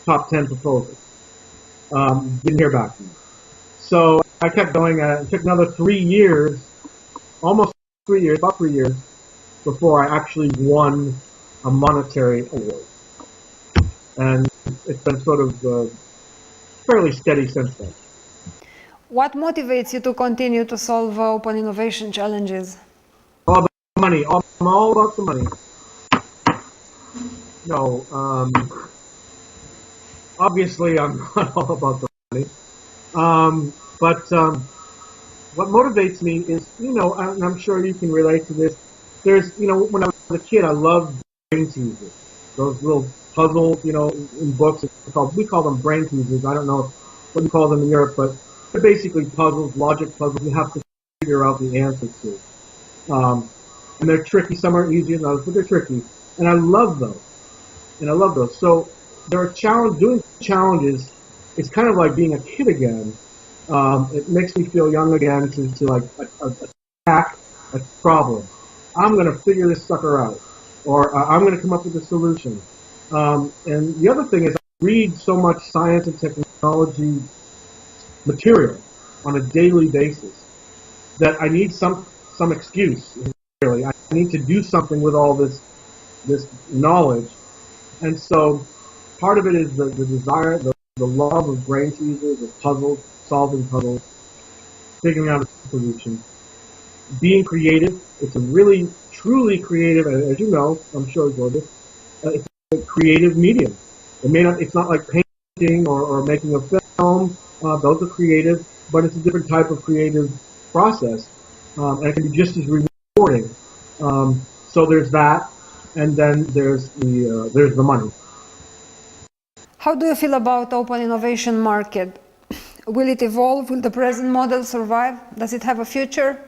top 10 proposals? Didn't hear back from them. So I kept going at it. It took another 3 years, almost 3 years, about 3 years, before I actually won a monetary award. And it's been sort of fairly steady since then. What motivates you to continue to solve open innovation challenges? All the money. I'm all about the money. No, obviously I'm not all about the money. But what motivates me is, and I'm sure you can relate to this. There's, when I was a kid, I loved brain teasers. Those little puzzles, in books. We call them brain teasers. I don't know what you call them in Europe, but they're basically puzzles, logic puzzles. You have to figure out the answer to. And they're tricky. Some are easier than others, but they're tricky. And I love those. So there are doing challenges. It's kind of like being a kid again. It makes me feel young again to like attack a problem. I'm going to figure this sucker out, or I'm going to come up with a solution. And the other thing is, I read so much science and technology material on a daily basis that I need some excuse. Really, I need to do something with all this knowledge, and so part of it is the desire, the love of brain teasers, of puzzles, solving puzzles, figuring out a solution, being creative. It's a really, truly creative, as you know, I'm sure, Gordian, it's a creative medium. It's not like painting or making a film. Those are creative, but it's a different type of creative process, and it can be just as rewarding. So there's that, and then there's the money. How do you feel about open innovation market? Will it evolve? Will the present model survive? Does it have a future?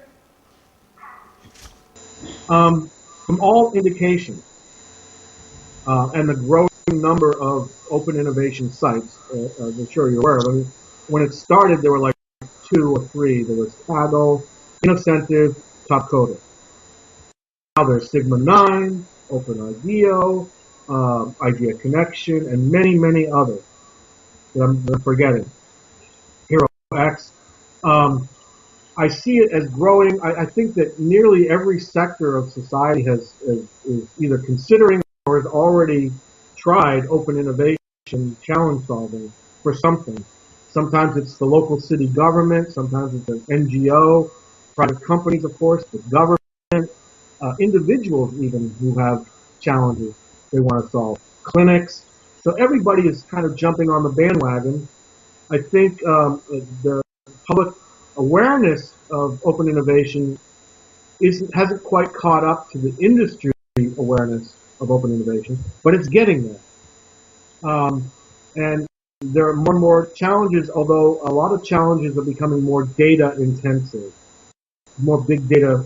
From all indications, and the growing number of open innovation sites, as I'm sure you're aware of. I mean, when it started, there were like 2 or 3. There was 𝗏𝗏, inventive, 𝗏𝗏. Now there's �sigma9, 𝗏𝗏, Idea Connection, and many, many others that I'm forgetting. HeroX. I see it as growing. I think that nearly every sector of society is either considering or has already tried open innovation, challenge solving for something. Sometimes it's the local city government, sometimes it's an NGO, private companies, of course, the government, individuals even who have challenges they want to solve, clinics. So everybody is kind of jumping on the bandwagon. I think the public awareness of open innovation hasn't quite caught up to the industry awareness of open innovation, but it's getting there. And there are more and more challenges, although a lot of challenges are becoming more data intensive, more big data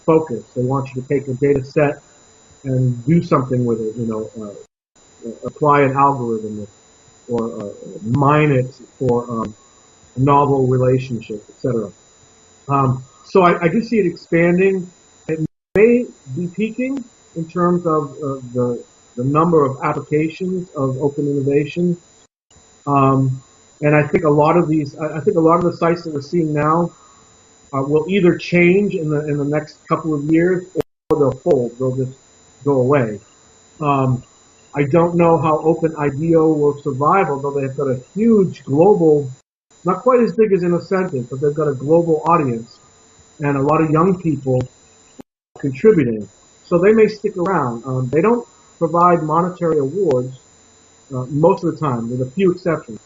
focused. They want you to take a data set and do something with it, apply an algorithm or mine it for novel relationships, etc. So I do see it expanding. It may be peaking in terms of the number of applications of open innovation. And I think a lot of the sites that we're seeing now will either change in the next couple of years, or they'll fold. They'll just go away. I don't know how OpenIDEO will survive, although they've got a huge global, not quite as big as Innocentive, but they've got a global audience and a lot of young people contributing. So they may stick around. They don't provide monetary awards most of the time, with a few exceptions.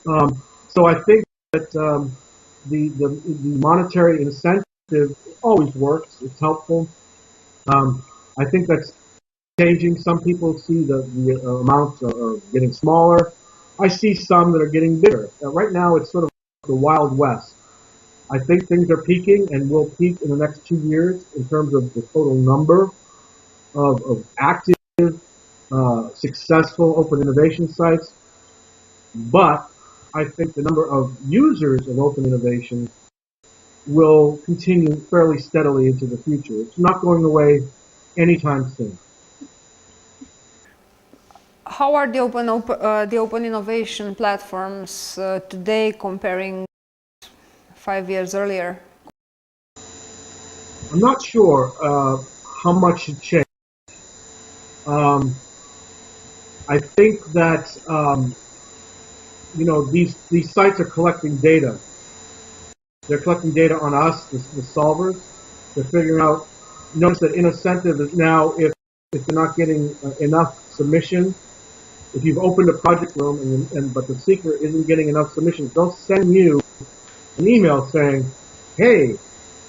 So I think that the monetary incentive always works. It's helpful. I think that's changing. Some people see the amounts are getting smaller. I see some that are getting bigger. Right now, it's sort of the Wild West. I think things are peaking and will peak in the next 2 years in terms of the total number of active, successful open innovation sites. But I think the number of users of open innovation will continue fairly steadily into the future. It's not going away anytime soon. How are the open innovation platforms today comparing 5 years earlier? I'm not sure how much it changed. I think that these sites are collecting data. They're collecting data on us, the solvers. They're figuring out. Notice that Innocentive is now, if you're not getting enough submissions, if you've opened a project room but the seeker isn't getting enough submissions, they'll send you an email saying, "Hey,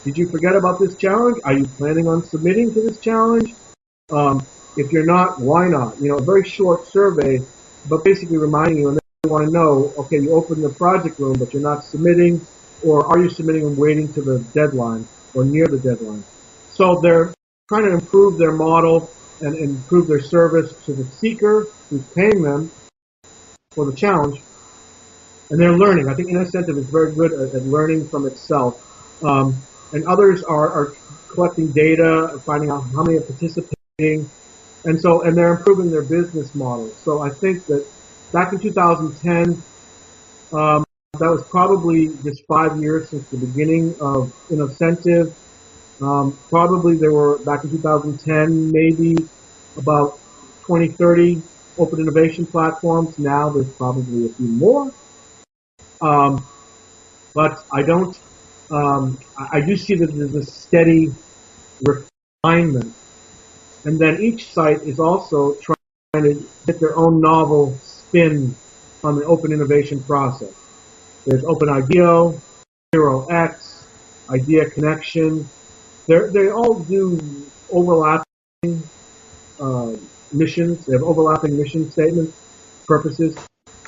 did you forget about this challenge? Are you planning on submitting to this challenge? If you're not, why not?" A very short survey, but basically reminding you, and they want to know, okay, you opened the project room, but you're not submitting, or are you submitting and waiting to the deadline or near the deadline? So they're trying to improve their model and improve their service to the seeker who's paying them for the challenge, and they're learning. I think Innocentive is very good at learning from itself, and others are collecting data, finding out how many are participating, and they're improving their business model. So I think that back in 2010, that was probably just 5 years since the beginning of Innocentive. Probably there were, back in 2010, maybe about 20, 30 open innovation platforms. Now there's probably a few more. But I don't, I do see that there's a steady refinement. And then each site is also trying to get their own novel spin on the open innovation process. There's OpenIDEO, 𝗏𝗏, Idea Connection. They all do overlapping missions. They have overlapping mission statements, purposes,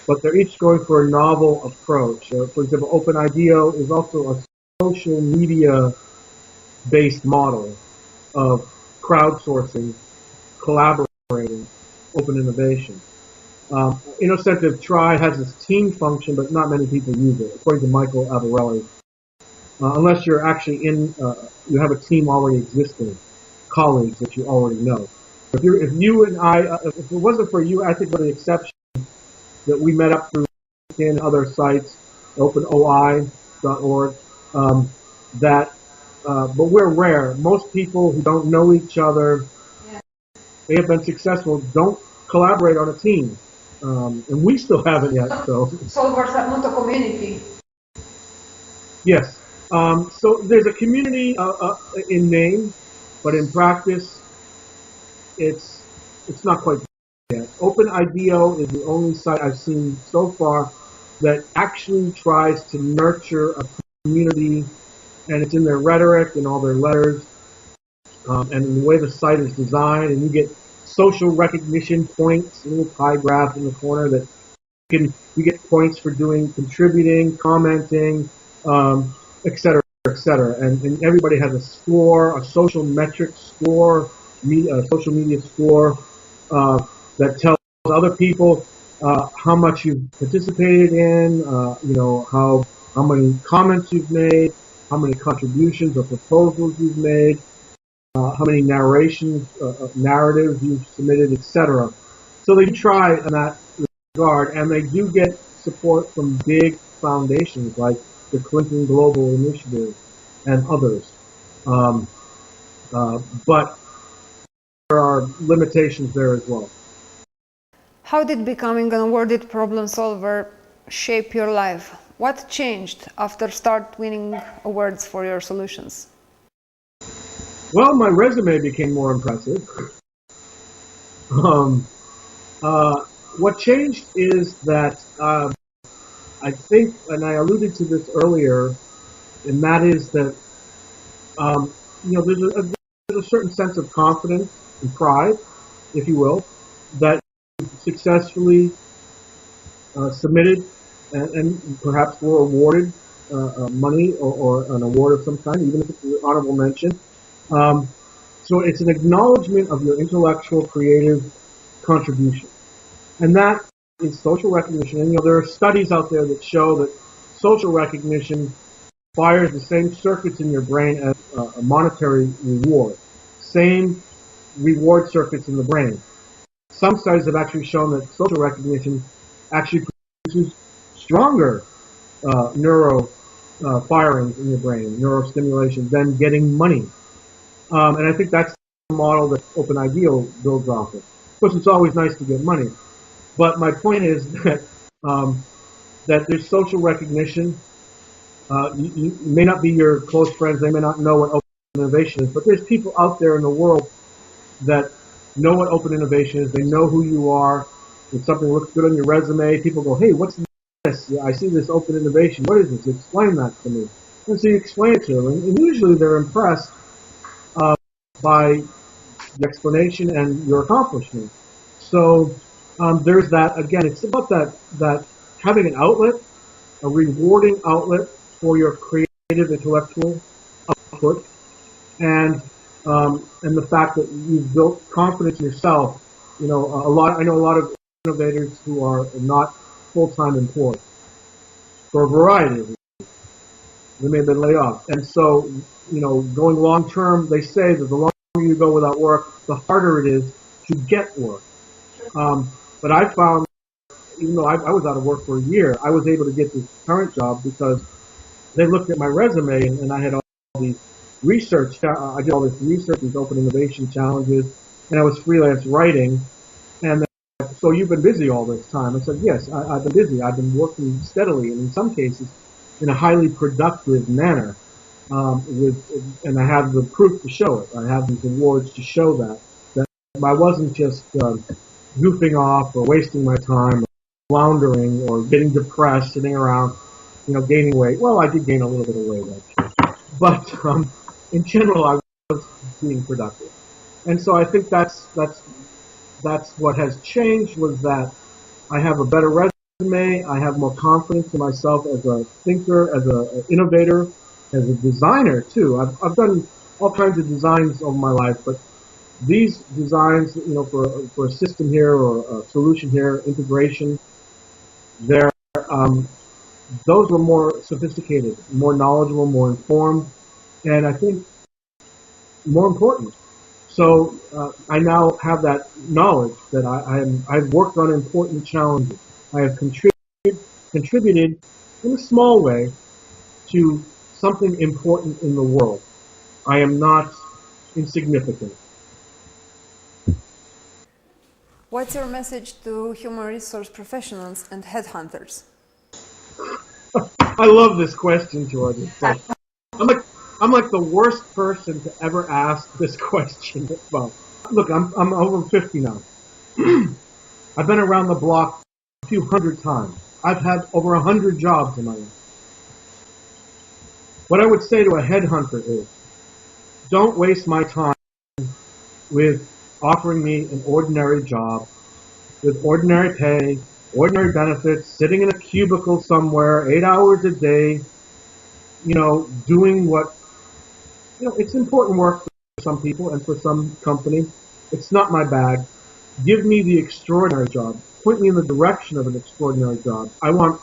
but they're each going for a novel approach. For example, OpenIDEO is also a social media-based model of crowdsourcing, collaborating, open innovation. Innocentive has this team function, but not many people use it, according to Michael Ricciardi. Unless you're actually you have a team already existing, colleagues that you already know. If you and I, if it wasn't for you, I think for the exception that we met up through LinkedIn, other sites, OpenOI.org, but we're rare. Most people who don't know each other, they have been successful, don't collaborate on a team. And we still haven't yet, so. Solvers are not a community. Yes. So there's a community in name, but in practice, it's not quite there yet. OpenIDEO is the only site I've seen so far that actually tries to nurture a community, and it's in their rhetoric and all their letters, and in the way the site is designed, and you get social recognition points, a little pie graph in the corner that you get points for contributing, commenting, etc., etc. And everybody has a score, a social metric score, a social media score that tells other people how much you've participated in, how many comments you've made, how many contributions or proposals you've made, how many narratives you've submitted, etc. So they try in that regard, and they do get support from big foundations like the Clinton Global Initiative and others. But there are limitations there as well. How did becoming an awarded problem solver shape your life? What changed after start winning awards for your solutions? Well, my resume became more impressive. What changed is that I think, and I alluded to this earlier, and that is that there's a certain sense of confidence and pride, if you will, that you successfully submitted and perhaps were awarded money or an award of some kind, even if it's an honorable mention. So it's an acknowledgement of your intellectual, creative contribution. And that is social recognition. And there are studies out there that show that social recognition fires the same circuits in your brain as a monetary reward. Same reward circuits in the brain. Some studies have actually shown that social recognition actually produces stronger neuro firings in your brain, neurostimulation, than getting money. And I think that's the model that Open Ideal builds off of. Of course, it's always nice to get money, but my point is that that there's social recognition. You may not be your close friends; they may not know what open innovation is, but there's people out there in the world that know what open innovation is. They know who you are. If something looks good on your resume, people go, "Hey, what's this? I see this open innovation. What is this? Explain that to me." And so you explain it to them, and usually they're impressed by the explanation and your accomplishment. So there's that. Again, it's about that having an outlet, a rewarding outlet for your creative intellectual output, and the fact that you've built confidence in yourself. I know a lot of innovators who are not full-time employed for a variety of reasons. They may have been laid off, and so going long-term, they say that the longer you go without work, the harder it is to get work. But I found, even though I was out of work for a year, I was able to get this current job because they looked at my resume and I had all these research. I did all this research, these open innovation challenges, and I was freelance writing. And so you've been busy all this time. I said, yes, I've been busy. I've been working steadily, and in some cases, in a highly productive manner. And I have the proof to show it. I have these awards to show that I wasn't just goofing off or wasting my time, or floundering, or getting depressed, sitting around, gaining weight. Well, I did gain a little bit of weight, actually, but in general, I was being productive. And so I think that's what has changed, was that I have a better resume. I have more confidence in myself as a thinker, as an innovator, as a designer too. I've done all kinds of designs over my life, but these designs, for a system here or a solution here, integration, those were more sophisticated, more knowledgeable, more informed, and I think more important. So I now have that knowledge that I've worked on important challenges. I have contributed in a small way to something important in the world. I am not insignificant. What's your message to human resource professionals and headhunters? I love this question, Jordan. I'm like the worst person to ever ask this question. Well, look, I'm over 50 now. I've been around the block a few hundred times. I've had over 100 jobs in my life. What I would say to a headhunter is, don't waste my time with offering me an ordinary job with ordinary pay, ordinary benefits, sitting in a cubicle somewhere, 8 hours a day, doing what, it's important work for some people and for some companies. It's not my bag. Give me the extraordinary job. Point me in the direction of an extraordinary job. I want,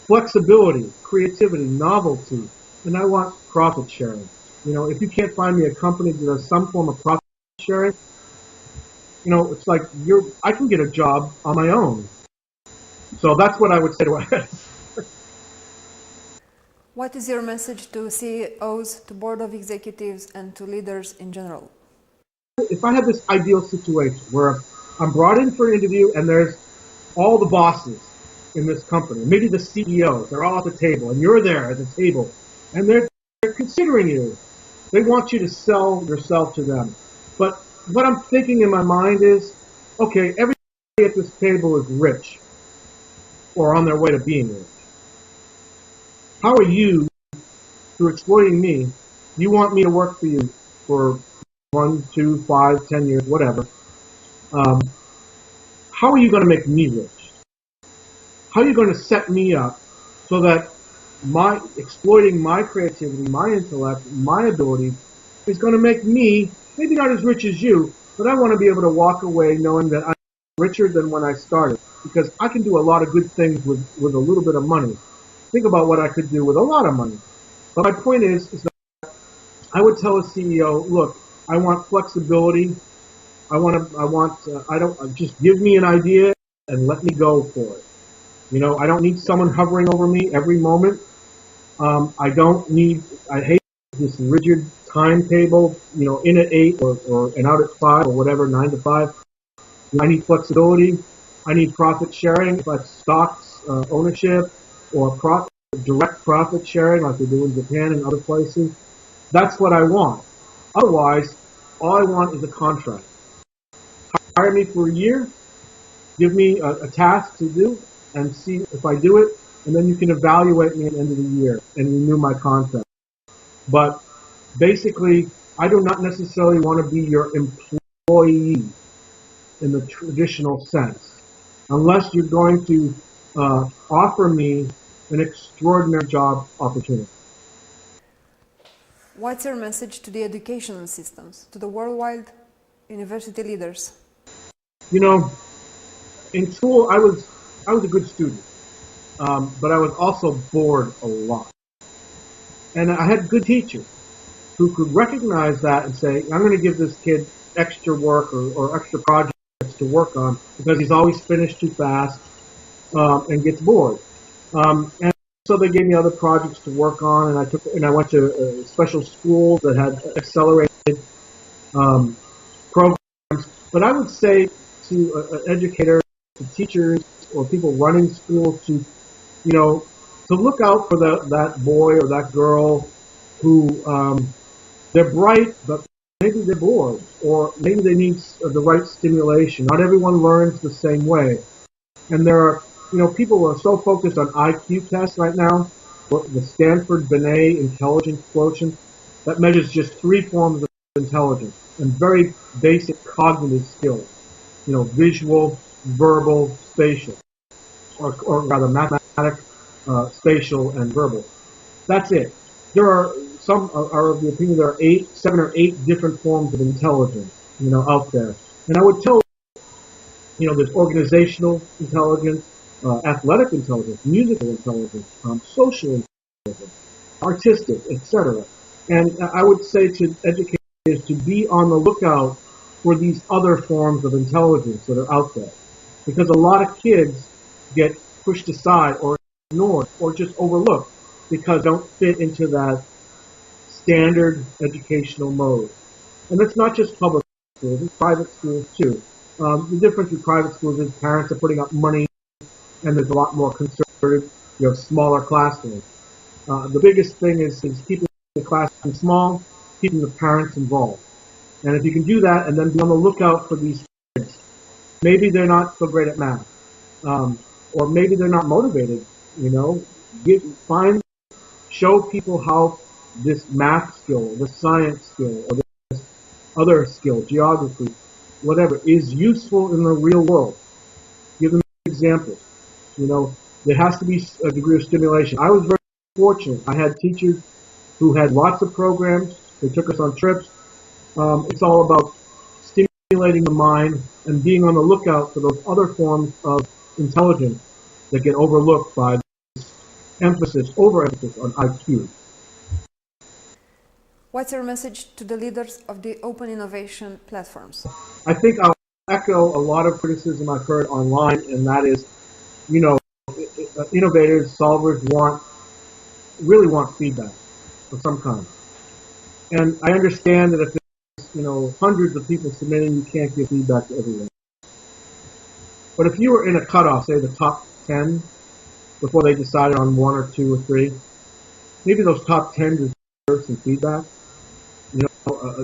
flexibility, creativity, novelty, and I want profit sharing. If you can't find me a company that does some form of profit sharing, it's like I can get a job on my own. So that's what I would say to a headhunter. What is your message to CEOs, to board of executives, and to leaders in general? If I had this ideal situation where I'm brought in for an interview and there's all the bosses in this company, maybe the CEOs, they're all at the table, and you're there at the table, and they're considering you. They want you to sell yourself to them. But what I'm thinking in my mind is, okay, everybody at this table is rich, or on their way to being rich. how are you, through exploiting me, you want me to work for you for 1, 2, 5, 10 years, whatever. How are you going to make me rich? How are you going to set me up so that exploiting my creativity, my intellect, my abilities is going to make me, maybe not as rich as you, but I want to be able to walk away knowing that I'm richer than when I started, because I can do a lot of good things with a little bit of money. Think about what I could do with a lot of money. But my point is that I would tell a CEO, look, I want flexibility. Just give me an idea and let me go for it. I don't need someone hovering over me every moment. I hate this rigid timetable, in at 8 and out at 5 or whatever, 9 to 5. I need flexibility. I need profit sharing, if that's stocks, ownership, or direct profit sharing like they do in Japan and other places. That's what I want. Otherwise, all I want is a contract. Hire me for a year, give me a task to do, and see if I do it, and then you can evaluate me at the end of the year and renew my contract. But basically, I do not necessarily want to be your employee in the traditional sense, unless you're going to offer me an extraordinary job opportunity. What's your message to the educational systems, to the worldwide university leaders? In school, I was a good student, but I was also bored a lot. And I had good teachers who could recognize that and say, I'm going to give this kid extra work or extra projects to work on because he's always finished too fast and gets bored. And so they gave me other projects to work on, and I went to special schools that had accelerated programs. But I would say to educators, to teachers, or people running schools to look out for that boy or that girl who they're bright, but maybe they're bored, or maybe they need the right stimulation. Not everyone learns the same way. And there are, people are so focused on IQ tests right now, the 𝗏𝗏𝗏 intelligence quotient, that measures just 3 forms of intelligence and very basic cognitive skills, visual, verbal, spatial, or rather mathematic, spatial, and verbal. That's it. Some are of the opinion there are 7 or 8 different forms of intelligence, out there. And I would tell, there's organizational intelligence, athletic intelligence, musical intelligence, social intelligence, artistic, etc. And I would say to educators to be on the lookout for these other forms of intelligence that are out there. Because a lot of kids get pushed aside or ignored or just overlooked because they don't fit into that standard educational mode. And that's not just public schools, it's private schools too. The difference with private schools is parents are putting up money and there's a lot more conservative, smaller classrooms. The biggest thing is keeping the classroom small, keeping the parents involved. And if you can do that and then be on the lookout for these kids, maybe they're not so great at math, or maybe they're not motivated, show people how this math skill, this science skill, or this other skill, geography, whatever, is useful in the real world. Give them examples. There has to be a degree of stimulation. I was very fortunate. I had teachers who had lots of programs. They took us on trips. It's all about stimulating the mind and being on the lookout for those other forms of intelligence that get overlooked by this overemphasis on IQ. What's your message to the leaders of the open innovation platforms? I think I'll echo a lot of criticism I've heard online, and that is, innovators, solvers really want feedback of some kind. And I understand that if there's, hundreds of people submitting, you can't give feedback to everyone. But if you were in a cutoff, say the top 10, before they decided on 1 or 2 or 3, maybe those top 10 deserve some feedback.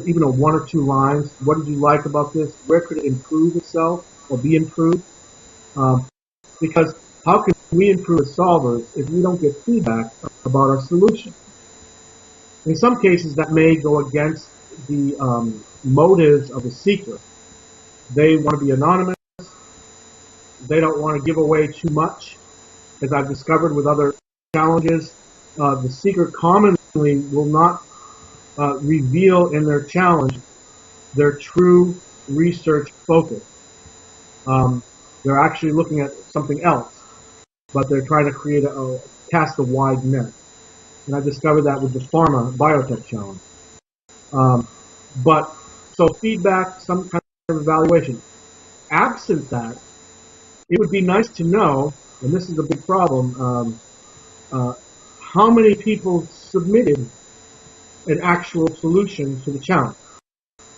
Even 1 or 2 lines. What did you like about this? Where could it improve itself or be improved? Because how can we improve as solvers if we don't get feedback about our solution? In some cases, that may go against the motives of the seeker. They want to be anonymous. They don't want to give away too much. As I've discovered with other challenges, the seeker commonly will not reveal in their challenge their true research focus. They're actually looking at something else, but they're trying to create cast a wide net. And I discovered that with the pharma biotech challenge. So feedback, some kind of evaluation. Absent that, it would be nice to know, and this is a big problem, how many people submitted an actual solution to the challenge.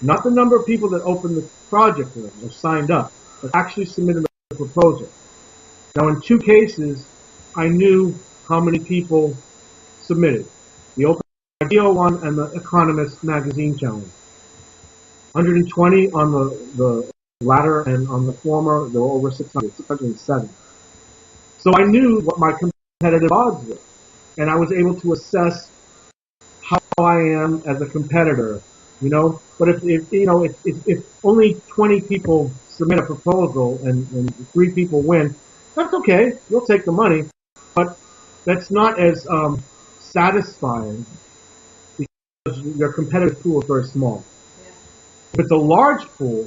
Not the number of people that opened the project room or signed up, but actually submitted a proposal. Now, in 2 cases, I knew how many people submitted. The Open Idea one and the Economist magazine challenge. 120 on the latter, and on the former, there were over 607. So I knew what my competitive odds were, and I was able to assess how I am as a competitor, you know. But if only 20 people submit a proposal and 3 people win, that's okay. You'll take the money, but that's not as satisfying because your competitive pool is very small. If it's a large pool,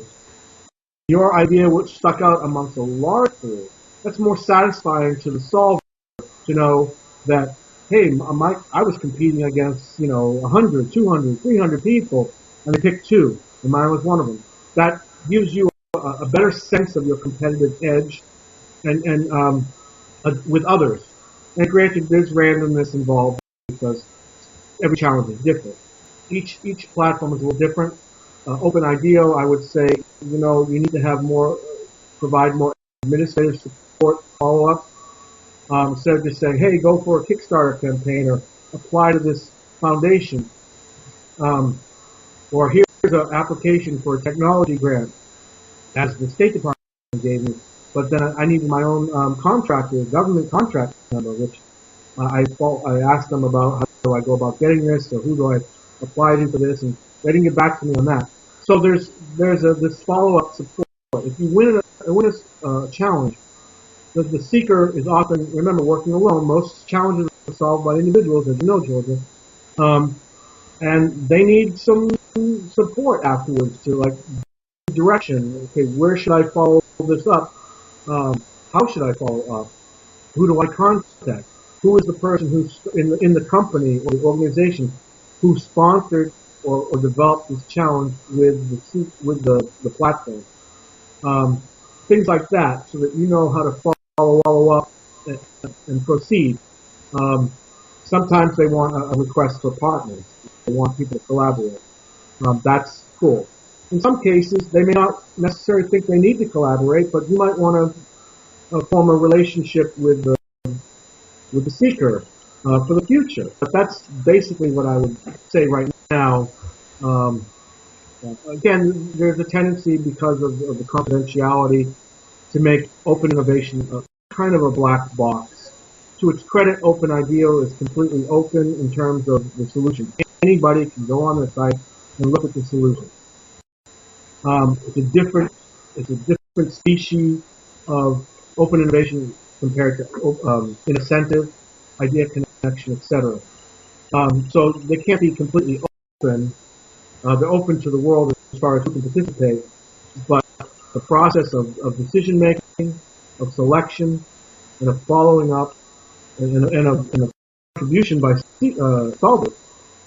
your idea which stuck out amongst a large pool, that's more satisfying to the solver to know that, hey, I was competing against 100, 200, 300 people, and they picked 2, and mine was one of them. That gives you a better sense of your competitive edge, and with others. And granted, there's randomness involved because every challenge is different. Each platform is a little different. Open IDEO, I would say, you need to have provide more administrative support, follow-up, instead of just saying, hey, go for a Kickstarter campaign or apply to this foundation, or here's an application for a technology grant, as the State Department gave me. But then I needed my own government contract number, which I asked them about how do I go about getting this, or who do I apply to for this, and they didn't get back to me on that. So there's this follow-up support. If you win a challenge, the seeker is often, remember, working alone. Most challenges are solved by individuals, as you know, Georgia, and they need some support afterwards to direction. Okay, where should I follow this up? How should I follow up? Who do I contact? Who is the person who's in the company or the organization who sponsored or developed this challenge with the platform? Things like that, so that you know how to follow up and proceed. Sometimes they want a request for partners. They want people to collaborate. That's cool. In some cases, they may not necessarily think they need to collaborate, but you might want to form a relationship with the seeker for the future. But that's basically what I would say right now. Again, there's a tendency because of the confidentiality to make open innovation kind of a black box. To its credit, Open IDEO is completely open in terms of the solution. Anybody can go on the site and look at the solution. It's a different species of open innovation compared to incentive, idea connection, etc. So they can't be completely open. They're open to the world as far as who can participate, but the process of decision making, of selection, and of following up, and a contribution by solvers,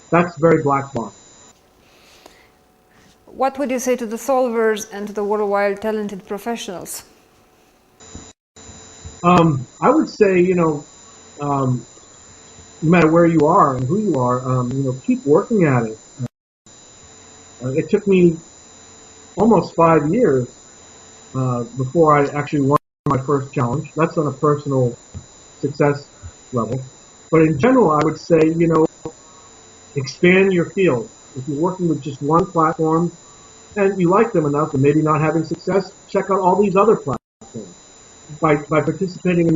that's very black box. What would you say to the solvers and to the worldwide talented professionals? I would say, no matter where you are and who you are, keep working at it. It took me almost 5 years before I actually won my first challenge. That's on a personal success level. But in general, I would say, expand your field. If you're working with just one platform and you like them enough and maybe not having success, check out all these other platforms. By participating in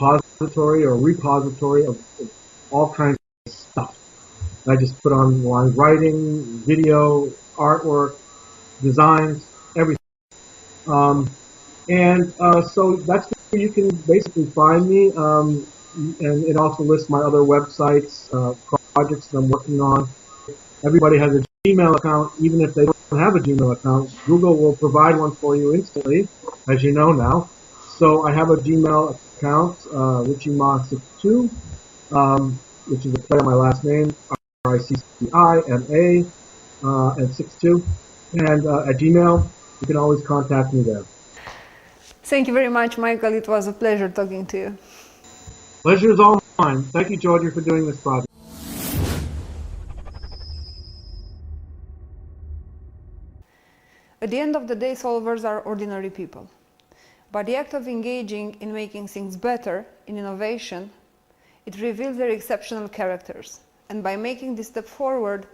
depository or repository of all kinds of stuff. I just put online writing, video, artwork, designs, everything. So that's where you can basically find me. And it also lists my other websites, projects that I'm working on. Everybody has a Gmail account, even if they don't have a Gmail account. Google will provide one for you instantly, as you know now. So I have a Gmail account, 𝗦𝗏𝗍𝗏, which is a play on my last name, 𝗦𝗏𝗍𝗏 and 62. And at Gmail, you can always contact me there. Thank you very much, Michael. It was a pleasure talking to you. Pleasure is all mine. Thank you, Georgia, for doing this project. At the end of the day, solvers are ordinary people. By the act of engaging in making things better, in innovation, it reveals their exceptional characters. And by making this step forward,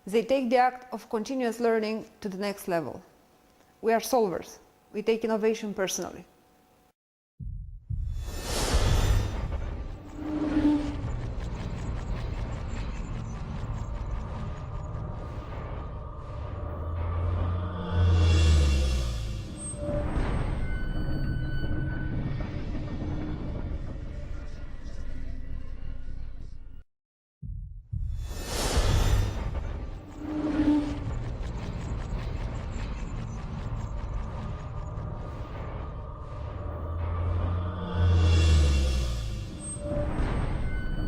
they take the act of continuous learning to the next level. We are solvers. We take innovation personally.